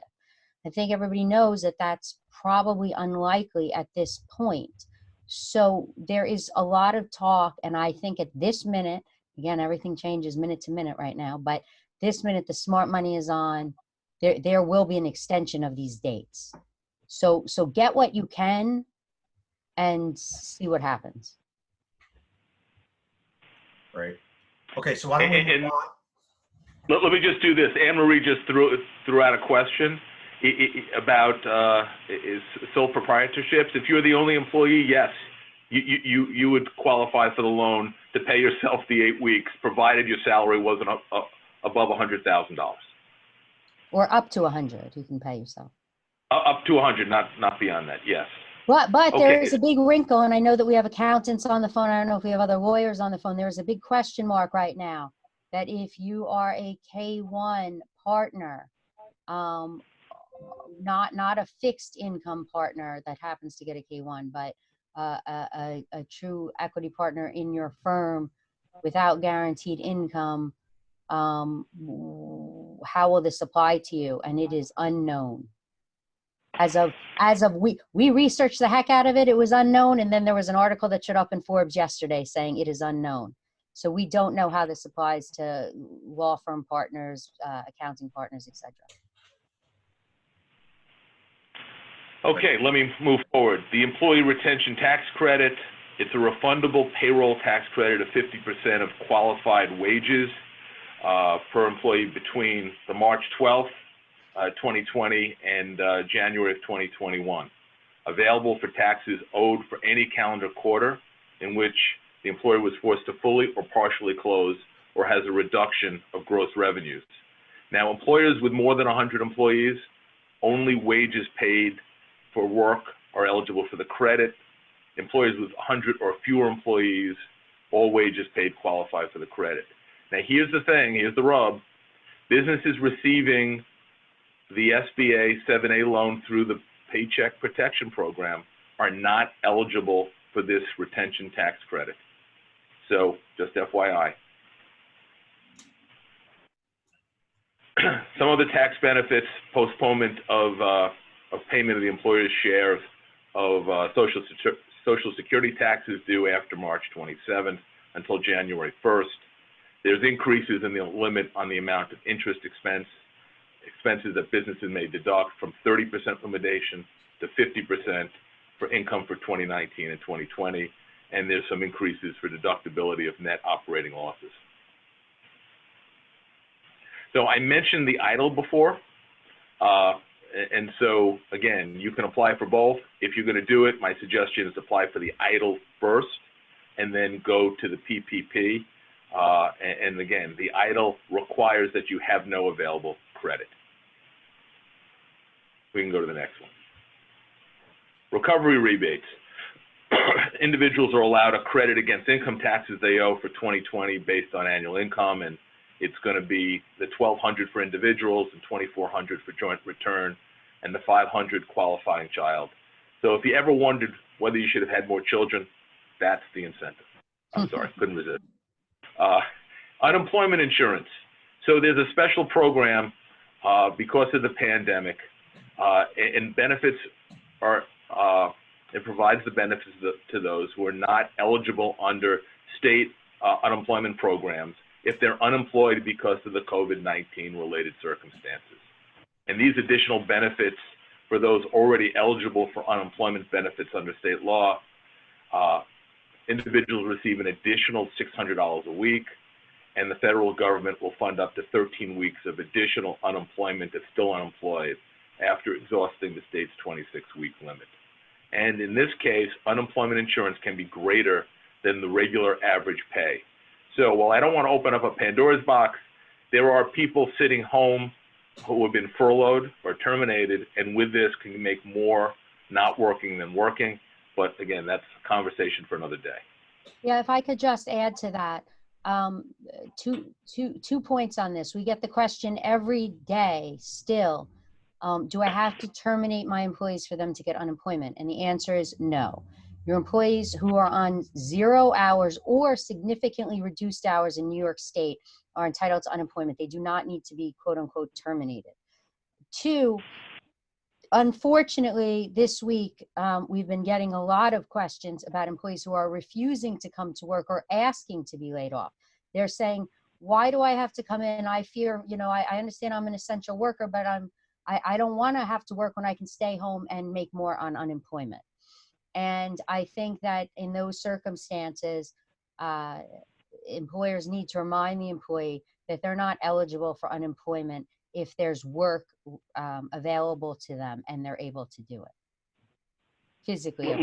I think everybody knows that that's probably unlikely at this point. So there is a lot of talk, and I think at this minute, again, everything changes minute to minute right now, but this minute the smart money is on. There will be an extension of these dates. So get what you can and see what happens. Right. Okay, so why don't we move on? Let me just do this. Anne Marie just threw out a question about is sole proprietorships. If you're the only employee, yes, you would qualify for the loan to pay yourself the 8 weeks, provided your salary wasn't above $100,000. Or up to 100, you can pay yourself. Up to 100, not beyond that. Yes. But Okay. there is a big wrinkle, and I know that we have accountants on the phone. I don't know if we have other lawyers on the phone. There is a big question mark right now that if you are a K-1 partner, not a fixed income partner that happens to get a K-1, but a true equity partner in your firm without guaranteed income, how will this apply to you? And it is unknown. As of we researched the heck out of it. It was unknown, and then there was an article that showed up in Forbes yesterday saying it is unknown. So we don't know how this applies to law firm partners, accounting partners, etc. Okay, let me move forward. The employee retention tax credit, it's a refundable payroll tax credit of 50% of qualified wages per employee between the March 12th, 2020 and January of 2021. Available for taxes owed for any calendar quarter in which the employer was forced to fully or partially close or has a reduction of gross revenues. Now, employers with more than 100 employees, only wages paid for work are eligible for the credit. employers with 100 or fewer employees, all wages paid qualify for the credit. Now, here's the thing, here's the rub. Businesses receiving the SBA 7A loan through the Paycheck Protection Program are not eligible for this retention tax credit. So, just FYI. Some of the tax benefits: postponement of payment of the employer's share of Social Security taxes due after March 27th until January 1st. There's increases in the limit on the amount of interest expenses that businesses may deduct from 30% limitation to 50% for income for 2019 and 2020. And there's some increases for deductibility of net operating losses. So I mentioned the EIDL before. And so, again, you can apply for both. If you're going to do it, my suggestion is apply for the EIDL first and then go to the PPP. And again, the EIDL requires that you have no available credit. We can go to the next one. Recovery rebates. Individuals are allowed a credit against income taxes they owe for 2020 based on annual income, and it's going to be the $1,200 for individuals and $2,400 for joint return, and the $500 qualifying child. So if you ever wondered whether you should have had more children, that's the incentive. I'm sorry, couldn't resist. Unemployment insurance. So there's a special program because of the pandemic, and benefits are, it provides the benefits to those who are not eligible under state unemployment programs if they're unemployed because of the COVID-19 related circumstances. And these additional benefits for those already eligible for unemployment benefits under state law, individuals receive an additional $600 a week, and the federal government will fund up to 13 weeks of additional unemployment if still unemployed after exhausting the state's 26-week limit. And in this case, unemployment insurance can be greater than the regular average pay. So while I don't want to open up a Pandora's box, there are people sitting home who have been furloughed or terminated, and with this can make more not working than working. But again, that's a conversation for another day. Yeah, if I could just add to that, two points on this. We get the question every day still, do I have to terminate my employees for them to get unemployment? And the answer is no. Your employees who are on 0 hours or significantly reduced hours in New York State are entitled to unemployment. They do not need to be quote unquote terminated. Two, unfortunately, this week, we've been getting a lot of questions about employees who are refusing to come to work or asking to be laid off. They're saying, why do I have to come in? I fear, I understand I'm an essential worker, but I don't want to have to work when I can stay home and make more on unemployment. And I think that in those circumstances, employers need to remind the employee that they're not eligible for unemployment if there's work available to them and they're able to do it. Physically,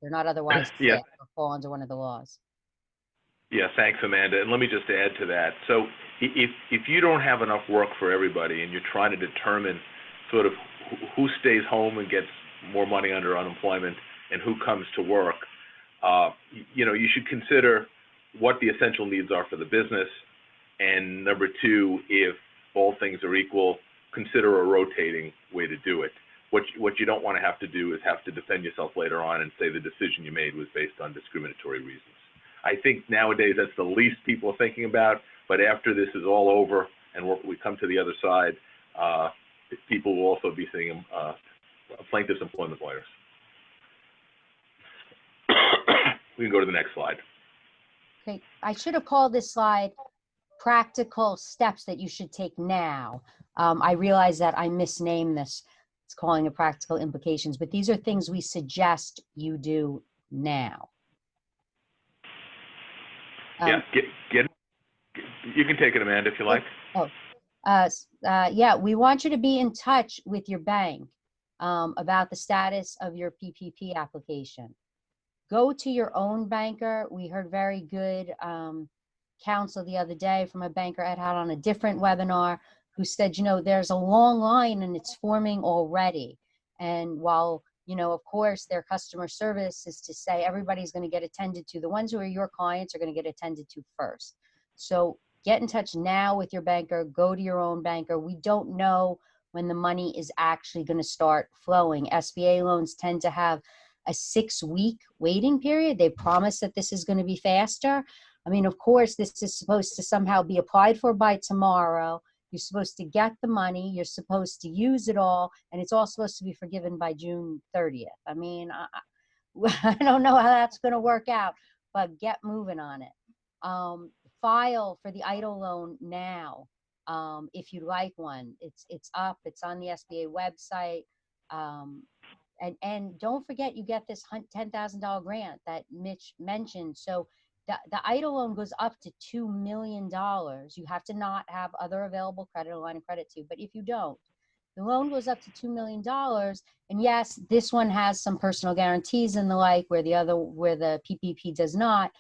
they're not otherwise fit or fall under one of the laws. Yeah, thanks, Amanda. And let me just add to that. So if you don't have enough work for everybody and you're trying to determine sort of who stays home and gets more money under unemployment and who comes to work, you should consider what the essential needs are for the business. And number two, if all things are equal, consider a rotating way to do it. What you don't want to have to do is have to defend yourself later on and say the decision you made was based on discriminatory reasons. I think nowadays that's the least people are thinking about, but after this is all over and we come to the other side, people will also be seeing plaintiffs' employment lawyers. We can go to the next slide. Okay, I should have called this slide practical steps that you should take now. I realize that I misnamed this. It's calling it practical implications, but these are things we suggest you do now. Yeah, you can take it, Amanda, if you like. Yeah, we want you to be in touch with your bank about the status of your PPP application. Go to your own banker. We heard very good counsel the other day from a banker Ed had on a different webinar who said, there's a long line and it's forming already. And while of course, their customer service is to say everybody's going to get attended to. The ones who are your clients are going to get attended to first. So get in touch now with your banker. Go to your own banker. We don't know when the money is actually going to start flowing. SBA loans tend to have a 6-week waiting period. They promise that this is going to be faster. I mean, of course, this is supposed to somehow be applied for by tomorrow. You're supposed to get the money. You're supposed to use it all. And it's all supposed to be forgiven by June 30th. I mean, I don't know how that's going to work out, but get moving on it. File for the EIDL loan now. If you'd like one, it's up, it's on the SBA website. And don't forget, you get this $10,000 grant that Mitch mentioned. So the EIDL loan goes up to $2 million. You have to not have other available credit or line of credit to, but if you don't, the loan goes up to $2 million. And yes, this one has some personal guarantees and the like, where the PPP does not.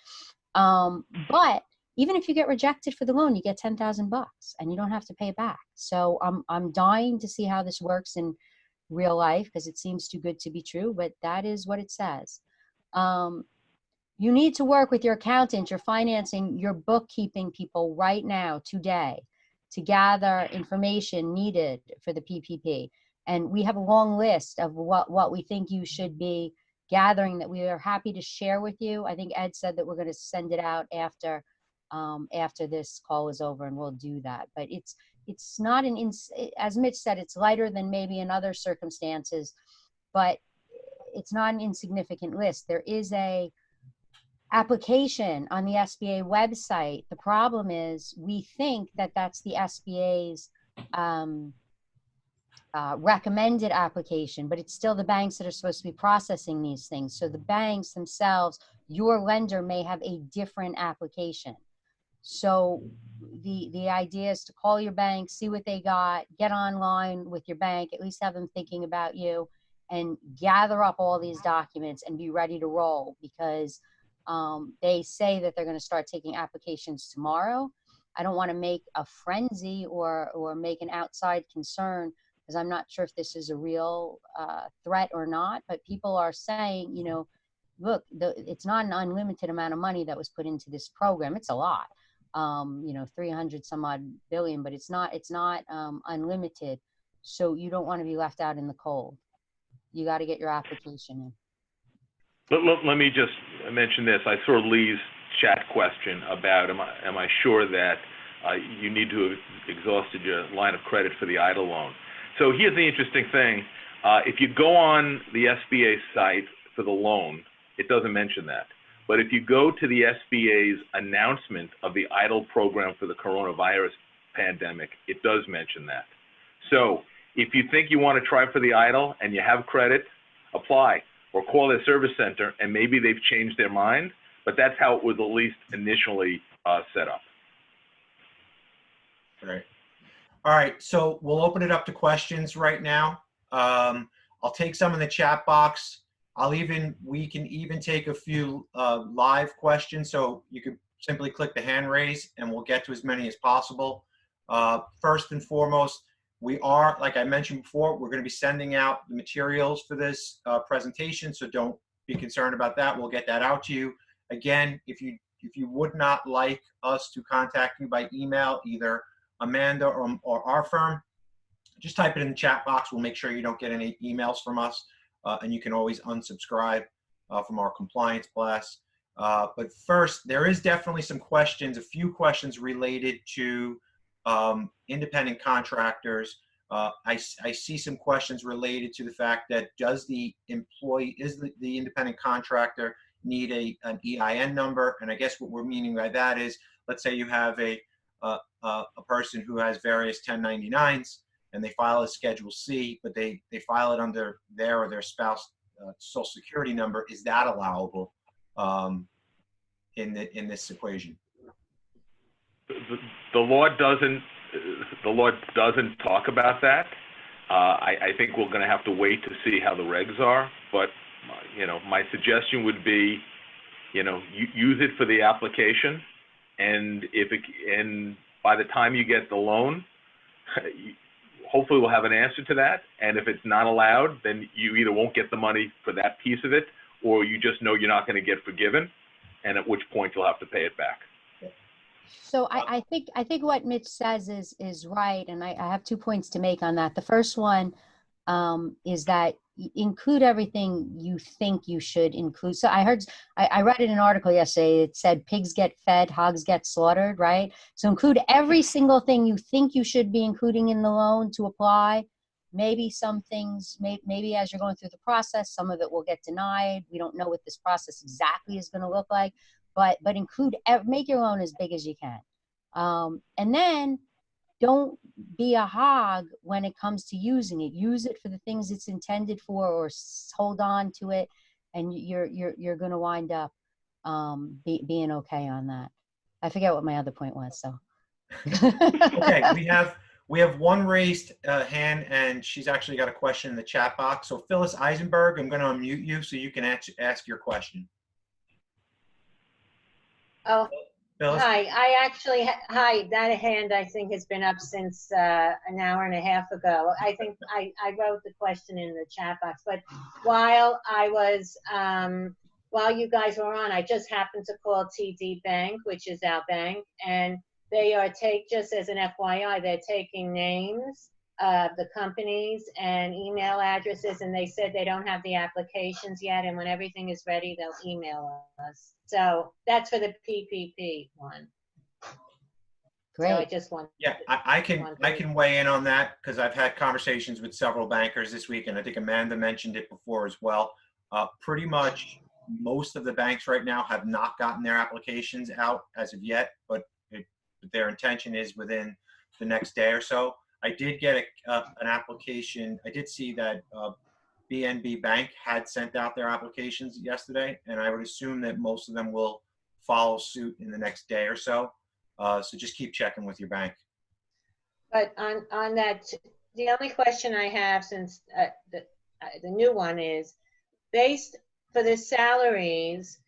But even if you get rejected for the loan, you get $10,000 and you don't have to pay it back. So I'm dying to see how this works in real life, because it seems too good to be true, but that is what it says. You need to work with your accountant, your financing, your bookkeeping people right now, today, to gather information needed for the PPP. And we have a long list of what we think you should be gathering that we are happy to share with you. I think Ed said that we're going to send it out after this call is over, and we'll do that. But it's not as Mitch said, it's lighter than maybe in other circumstances, but it's not an insignificant list. There is a application on the SBA website. The problem is we think that that's the SBA's recommended application, but it's still the banks that are supposed to be processing these things. So the banks themselves, your lender may have a different application. So the idea is to call your bank, see what they got, get online with your bank, at least have them thinking about you, and gather up all these documents and be ready to roll, because they say that they're going to start taking applications tomorrow. I don't want to make a frenzy or make an outside concern, because I'm not sure if this is a real threat or not, but people are saying, look, it's not an unlimited amount of money that was put into this program. It's a lot, 300 some odd billion, but it's not unlimited. So you don't want to be left out in the cold. You got to get your application in. Let me just mention this. I saw Lee's chat question about, am I sure that you need to have exhausted your line of credit for the EIDL loan? So here's the interesting thing. If you go on the SBA site for the loan, it doesn't mention that. But if you go to the SBA's announcement of the EIDL program for the coronavirus pandemic, it does mention that. So if you think you want to try for the EIDL and you have credit, apply or call their service center, and maybe they've changed their mind, but that's how it was at least initially set up. Right. All right, so we'll open it up to questions right now. I'll take some in the chat box. We can even take a few live questions, so you can simply click the hand raise and we'll get to as many as possible. First and foremost, we are, like I mentioned before, we're going to be sending out the materials for this presentation, so don't be concerned about that. We'll get that out to you. Again, if you would not like us to contact you by email, either Amanda or our firm, just type it in the chat box. We'll make sure you don't get any emails from us, and you can always unsubscribe from our compliance blast. But first, there is definitely some questions, a few questions related to independent contractors. I see some questions related to the fact that does the independent contractor need an EIN number? And I guess what we're meaning by that is, let's say you have a person who has various 1099s and they file a Schedule C, but they file it under their or their spouse social security number. Is that allowable in this equation? The law doesn't talk about that. I think we're going to have to wait to see how the regs are, but my suggestion would be, use it for the application, and by the time you get the loan, hopefully we'll have an answer to that. And if it's not allowed, then you either won't get the money for that piece of it, or you just know you're not going to get forgiven, and at which point you'll have to pay it back. So I think what Mitch says is right, and I have 2 points to make on that. The first one is that include everything you think you should include. So I read in an article yesterday, it said pigs get fed, hogs get slaughtered, right? So include every single thing you think you should be including in the loan to apply. Maybe some things, maybe as you're going through the process, some of it will get denied. We don't know what this process exactly is going to look like, but make your loan as big as you can. And then don't be a hog when it comes to using it. Use it for the things it's intended for, or hold on to it, and you're going to wind up being okay on that. I forget what my other point was. So Okay, we have one raised hand, and she's actually got a question in the chat box. So Phyllis Eisenberg, I'm going to unmute you so you can ask your question. Oh, Phyllis? hi. Hi, that hand I think has been up since an hour and a half ago. I think I wrote the question in the chat box, but while you guys were on, I just happened to call TD Bank, which is our bank, and they are just as an FYI, they're taking names of the companies and email addresses, and they said they don't have the applications yet, and when everything is ready, they'll email us. So that's for the PPP one. great. So I just want. Yeah, I can weigh in on that because I've had conversations with several bankers this week, and I think Amanda mentioned it before as well. Pretty much most of the banks right now have not gotten their applications out as of yet, but their intention is within the next day or so. I did get an application. I did see that BNB Bank had sent out their applications yesterday, and I would assume that most of them will follow suit in the next day or so. So just keep checking with your bank. But on that, the only question I have, since the new one is based for the salaries.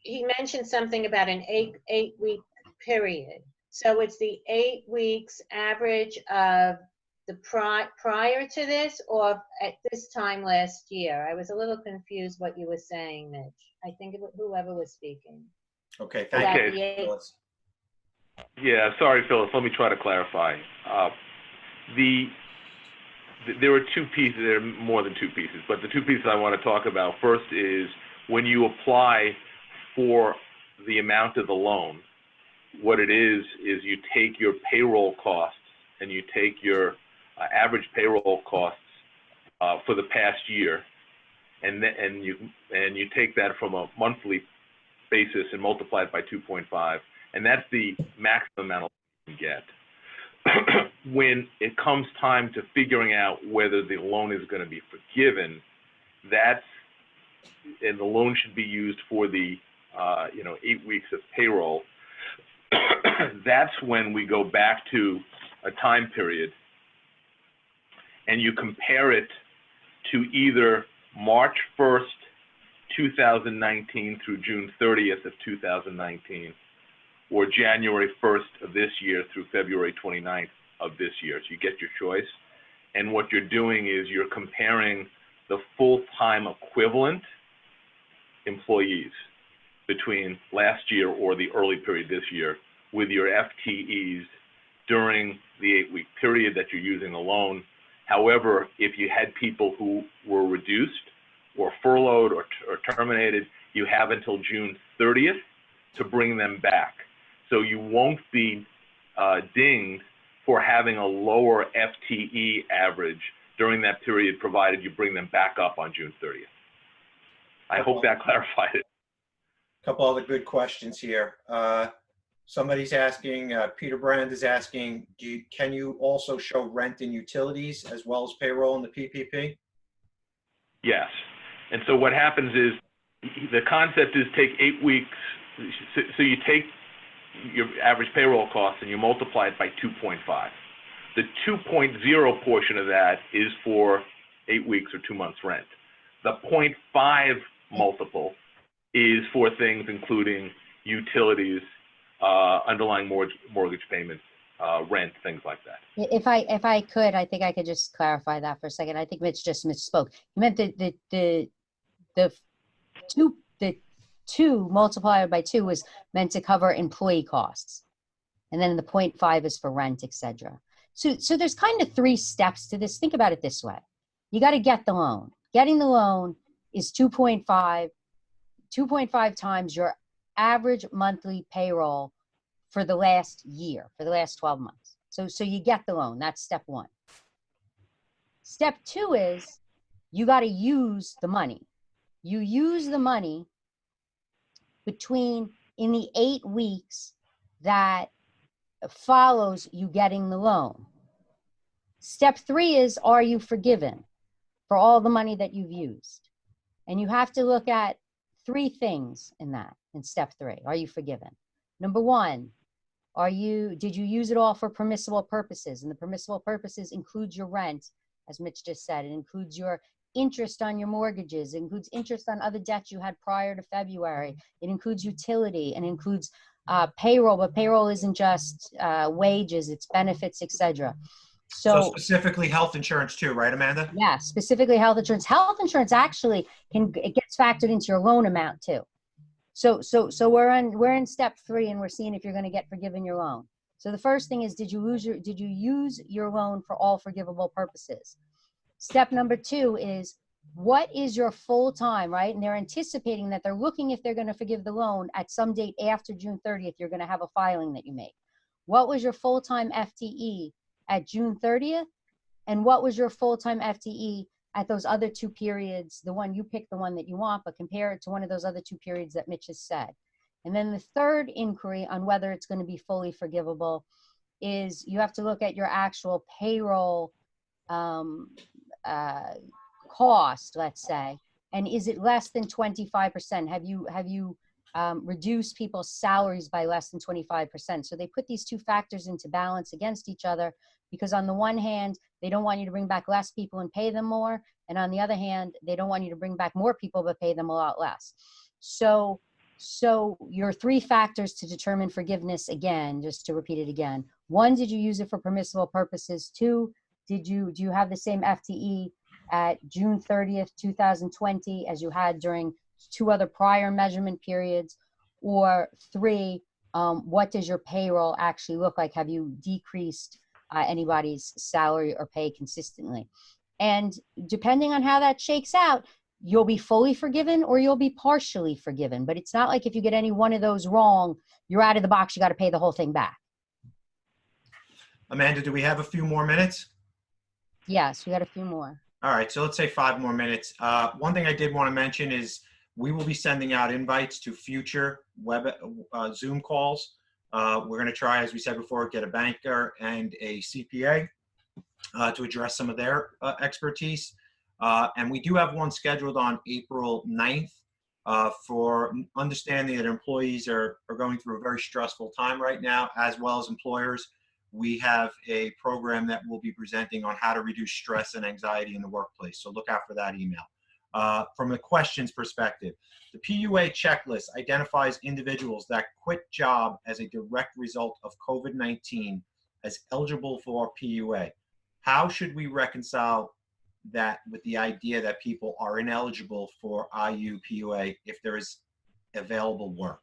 He mentioned something about an eight-week period. So it's the 8 weeks average of the prior to this, or at this time last year? I was a little confused what you were saying, Mitch. I think it was whoever was speaking. Okay, thank you, Phyllis. Yeah, sorry, Phyllis. Let me try to clarify. There are two pieces. There are more than two pieces, but the two pieces I want to talk about first is when you apply for the amount of the loan, what it is you take your payroll costs and you take your average payroll costs for the past year, and you take that from a monthly basis and multiply it by 2.5, and that's the maximum amount you can get. When it comes time to figuring out whether the loan is going to be forgiven, and the loan should be used for the 8 weeks of payroll. That's when we go back to a time period and you compare it to either March 1st, 2019 through June 30th of 2019, or January 1st of this year through February 29th of this year. So you get your choice. And what you're doing is you're comparing the full-time equivalent employees between last year or the early period this year with your FTEs during the 8-week period that you're using the loan. However, if you had people who were reduced or furloughed or terminated, you have until June 30th to bring them back. So you won't be dinged for having a lower FTE average during that period, provided you bring them back up on June 30th. I hope that clarified it. A couple other good questions here. Somebody's asking, Peter Brand is asking, can you also show rent and utilities as well as payroll in the PPP? Yes. And so what happens is the concept is take 8 weeks. So you take your average payroll cost and you multiply it by 2.5. The 2.0 portion of that is for 8 weeks or 2 months rent. The 0.5 multiple is for things including utilities, underlying mortgage payments, rent, things like that. If I could, I think I could just clarify that for a second. I think Mitch just misspoke. He meant the two multiplied by 2 was meant to cover employee costs. And then the 0.5 is for rent, etc. So there's kind of 3 steps to this. Think about it this way. You got to get the loan. Getting the loan is 2.5 times your average monthly payroll for the last year, for the last 12 months. So you get the loan. That's step 1. Step 2 is you got to use the money. You use the money in the 8 weeks that follows you getting the loan. Step 3 is, are you forgiven for all the money that you've used? And you have to look at 3 things in step 3. Are you forgiven? Number 1, did you use it all for permissible purposes? And the permissible purposes includes your rent, as Mitch just said. It includes your interest on your mortgages. It includes interest on other debts you had prior to February. It includes utility and includes payroll, but payroll isn't just wages, it's benefits, etc. So specifically health insurance too, right, Amanda? Yeah, specifically health insurance. Health insurance actually it gets factored into your loan amount too. So we're in step 3, and we're seeing if you're going to get forgiven your loan. So the first thing is, did you use your loan for all forgivable purposes? Step number 2 is, what is your full-time, right? And they're anticipating that they're looking if they're going to forgive the loan at some date after June 30th, you're going to have a filing that you make. What was your full-time FTE at June 30th? And what was your full-time FTE at those other 2 periods? The one you pick, the one that you want, but compare it to one of those other 2 periods that Mitch has said. And then the third inquiry on whether it's going to be fully forgivable is you have to look at your actual payroll cost, let's say, and is it less than 25%? Have you reduced people's salaries by less than 25%? So they put these 2 factors into balance against each other, because on the one hand, they don't want you to bring back less people and pay them more, and on the other hand, they don't want you to bring back more people but pay them a lot less. So your 3 factors to determine forgiveness, again, just to repeat it again: 1, did you use it for permissible purposes? 2, do you have the same FTE at June 30th, 2020 as you had during 2 other prior measurement periods? Or 3, what does your payroll actually look like? Have you decreased anybody's salary or pay consistently? And depending on how that shakes out, you'll be fully forgiven or you'll be partially forgiven. But it's not like if you get any one of those wrong, you're out of the box, you got to pay the whole thing back. Amanda, do we have a few more minutes? Yes, we got a few more. All right, so let's say 5 more minutes. One thing I did want to mention is we will be sending out invites to future Zoom calls. We're going to try, as we said before, get a banker and a CPA to address some of their expertise. And we do have one scheduled on April 9th for understanding that employees are going through a very stressful time right now, as well as employers. We have a program that we'll be presenting on how to reduce stress and anxiety in the workplace. So look out for that email. From a questions perspective, the PUA checklist identifies individuals that quit job as a direct result of COVID-19 as eligible for PUA. How should we reconcile that with the idea that people are ineligible for IUPUA if there is available work?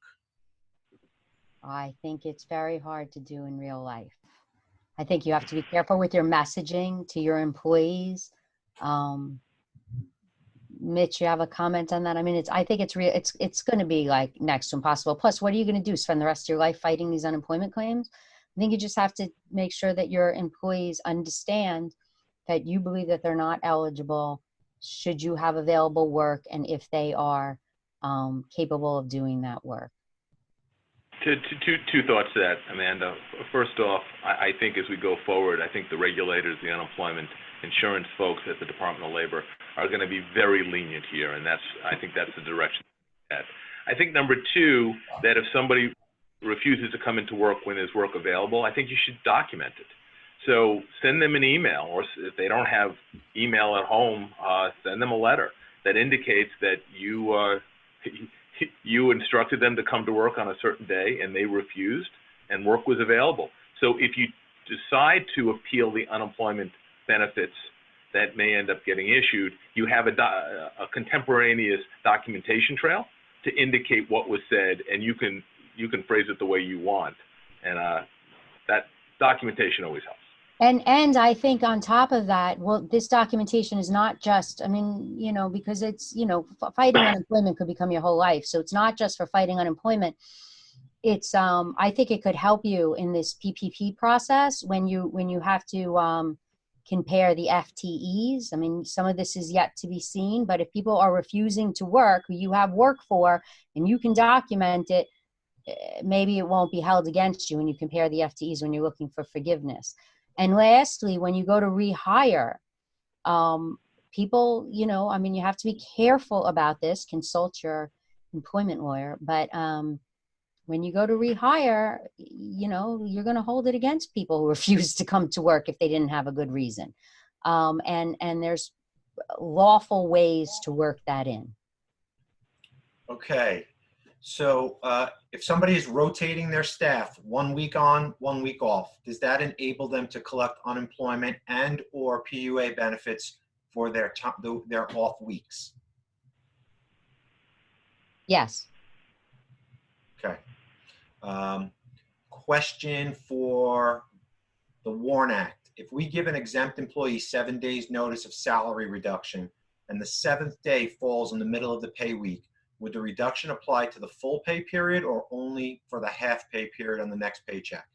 I think it's very hard to do in real life. I think you have to be careful with your messaging to your employees. Mitch, you have a comment on that? I mean, I think it's going to be like next to impossible. Plus, what are you going to do? Spend the rest of your life fighting these unemployment claims? I think you just have to make sure that your employees understand that you believe that they're not eligible should you have available work, and if they are capable of doing that work. Two thoughts to that, Amanda. First off, I think as we go forward, I think the regulators, the unemployment insurance folks at the Department of Labor are going to be very lenient here, and I think that's the direction. I think number 2, that if somebody refuses to come into work when there's work available, I think you should document it. So send them an email, or if they don't have email at home, send them a letter that indicates that you instructed them to come to work on a certain day and they refused and work was available. So if you decide to appeal the unemployment benefits that may end up getting issued, you have a contemporaneous documentation trail to indicate what was said, and you can phrase it the way you want, and that documentation always helps. And I think on top of that, well, this documentation is not just, I mean, you know, because it's, you know, fighting unemployment could become your whole life. So it's not just for fighting unemployment. It's, I think it could help you in this PPP process when you have to compare the FTEs. I mean, some of this is yet to be seen, but if people are refusing to work, who you have work for, and you can document it, maybe it won't be held against you when you compare the FTEs when you're looking for forgiveness. And lastly, when you go to rehire, people, you know, I mean, you have to be careful about this, consult your employment lawyer, but when you go to rehire, you know, you're going to hold it against people who refuse to come to work if they didn't have a good reason. And there's lawful ways to work that in. Okay. So if somebody is rotating their staff 1 week on, 1 week off, does that enable them to collect unemployment and or PUA benefits for their off weeks? Yes. Okay. Question for the WARN Act. If we give an exempt employee 7 days notice of salary reduction and the 7th day falls in the middle of the pay week, would the reduction apply to the full pay period or only for the half pay period on the next paycheck?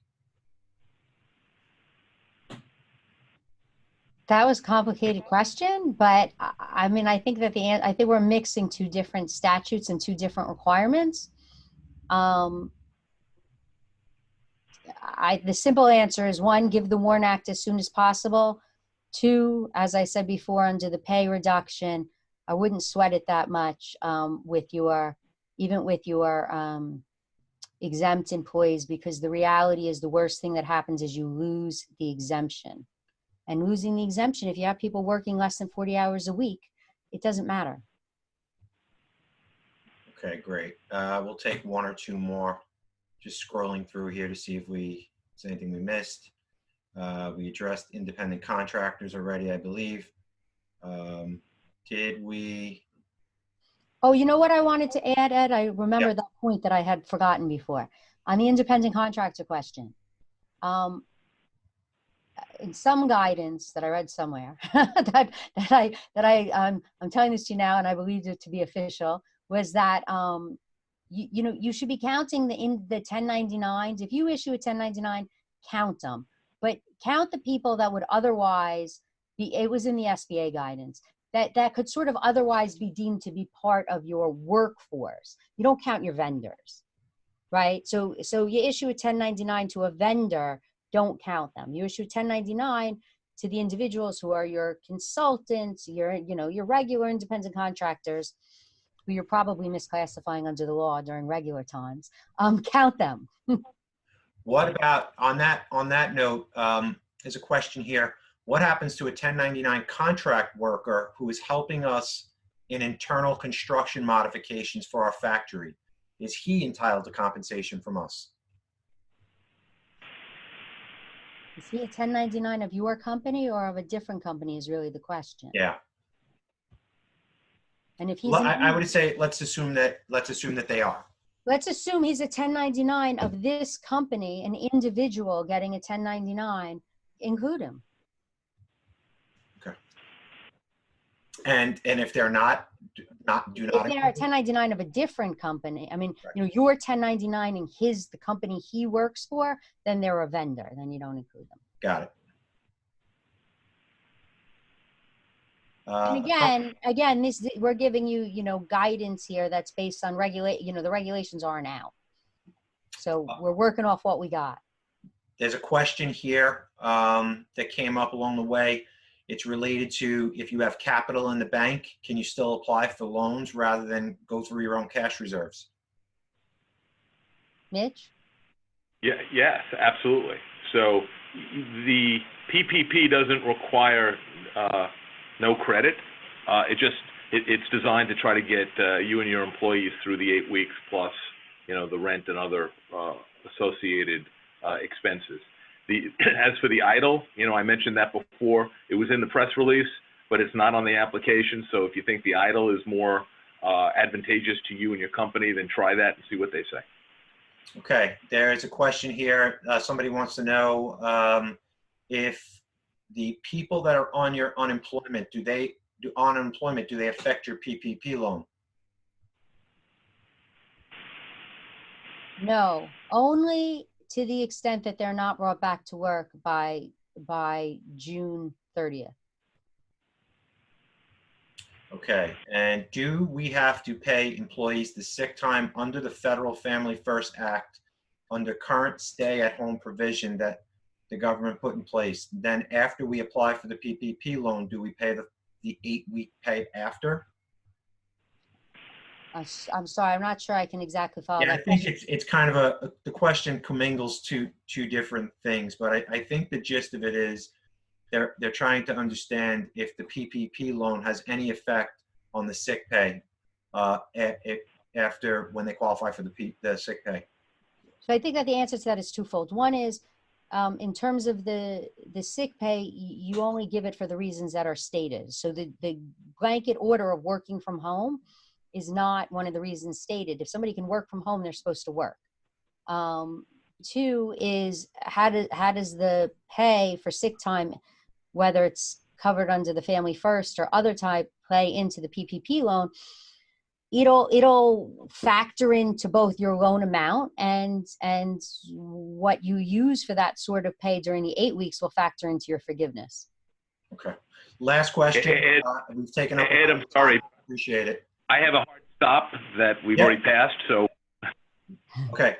That was a complicated question, but I mean, I think that I think we're mixing two different statutes and two different requirements. The simple answer is 1, give the WARN Act as soon as possible. 2, as I said before, under the pay reduction, I wouldn't sweat it that much even with your exempt employees, because the reality is the worst thing that happens is you lose the exemption. And losing the exemption, if you have people working less than 40 hours a week, it doesn't matter. Okay, great. We'll take 1 or 2 more. Just scrolling through here to see if there's anything we missed. We addressed independent contractors already, I believe. Did we? Oh, you know what I wanted to add, Ed? I remember that point that I had forgotten before. On the independent contractor question. In some guidance that I read somewhere I'm telling this to you now, and I believed it to be official, was that you should be counting the 1099s. If you issue a 1099, count them, but count the people that would otherwise be. It was in the SBA guidance that could sort of otherwise be deemed to be part of your workforce. You don't count your vendors, right? So you issue a 1099 to a vendor. Don't count them. You issue 1099 to the individuals who are your consultants, your regular independent contractors, who you're probably misclassifying under the law during regular times. Count them. What about on that note? There's a question here. What happens to a 1099 contract worker who is helping us in internal construction modifications for our factory? Is he entitled to compensation from us? Is he a 1099 of your company or of a different company is really the question. Yeah. And if he's Well, I would say let's assume that they are. Let's assume he's a 1099 of this company, an individual getting a 1099, include him. Okay. And if they're not, do not. If they're a 1099 of a different company, I mean, right. You're 1099 in the company he works for, then they're a vendor. Then you don't include them. Got it. And again, we're giving you, guidance here that's based on the regulations aren't out. So we're working off what we got. There's a question here that came up along the way. It's related to if you have capital in the bank, can you still apply for loans rather than go through your own cash reserves? Mitch? Yeah, yes, absolutely. So the PPP doesn't require no credit. It's designed to try to get you and your employees through the 8 weeks plus, the rent and other associated expenses. As for the idle, I mentioned that before. It was in the press release, but it's not on the application. So if you think the idle is more advantageous to you and your company, then try that and see what they say. Okay, there's a question here. Somebody wants to know if the people that are on your unemployment, do they affect your PPP loan? No, only to the extent that they're not brought back to work by June 30th. Okay, and do we have to pay employees the sick time under the Federal Family First Act under current stay-at-home provision that the government put in place? Then after we apply for the PPP loan, do we pay the 8-week pay after? I'm sorry, I'm not sure I can exactly follow Yeah, I that think question. it's kind of the question commingles two different things, but I think the gist of it is they're trying to understand if the PPP loan has any effect on the sick pay after when they qualify for the sick pay. So I think that the answer to that is twofold. One is, in terms of the sick pay, you only give it for the reasons that are stated. So the blanket order of working from home is not one of the reasons stated. If somebody can work from home, they're supposed to work. Two is how does the pay for sick time, whether it's covered under the Family First or other type, play into the PPP loan? It'll factor into both your loan amount and what you use for that sort of pay during the 8 weeks will factor into your forgiveness. Okay. Last question. Ed, We've taken up. Ed, I'm sorry. Appreciate it. I have a hard stop that we've Yep. already passed, so. Okay.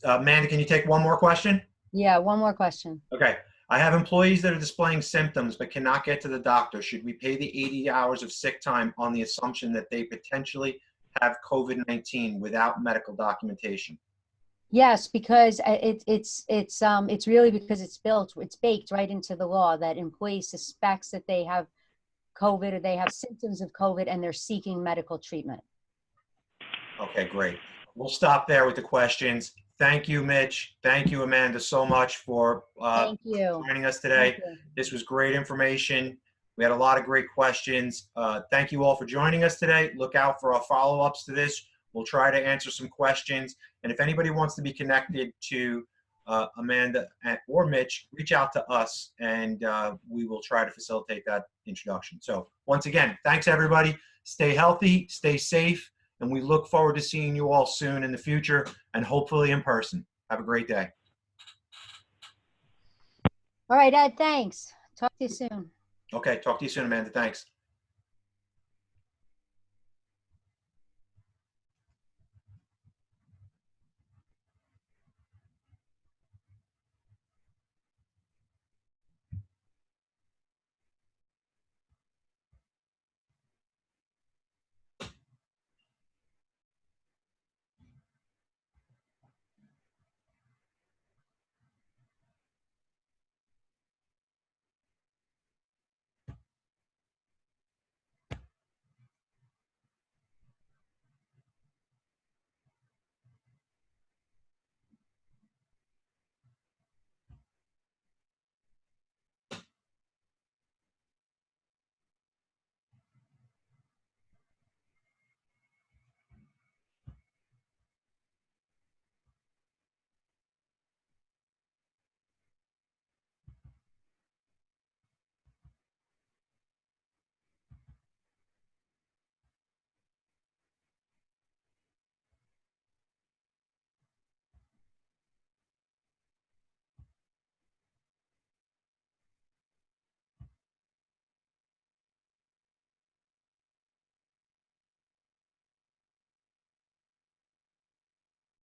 Amanda, can you take one more question? Yeah, one more question. Okay. I have employees that are displaying symptoms but cannot get to the doctor. Should we pay the 80 hours of sick time on the assumption that they potentially have COVID-19 without medical documentation? Yes, because it's really because it's baked right into the law that employee suspects that they have COVID or they have symptoms of COVID and they're seeking medical treatment. Okay, great. We'll stop there with the questions. Thank you, Mitch. Thank you, Amanda, so much for Thank you. joining us today. Thank you. This was great information. We had a lot of great questions. Thank you all for joining us today. Look out for our follow-ups to this. We'll try to answer some questions. And if anybody wants to be connected to Amanda or Mitch, reach out to us and we will try to facilitate that introduction. So once again, thanks everybody. Stay healthy, stay safe, and we look forward to seeing you all soon in the future and hopefully in person. Have a great day. All right, Ed, thanks. Talk to you soon. Okay, talk to you soon, Amanda. Thanks.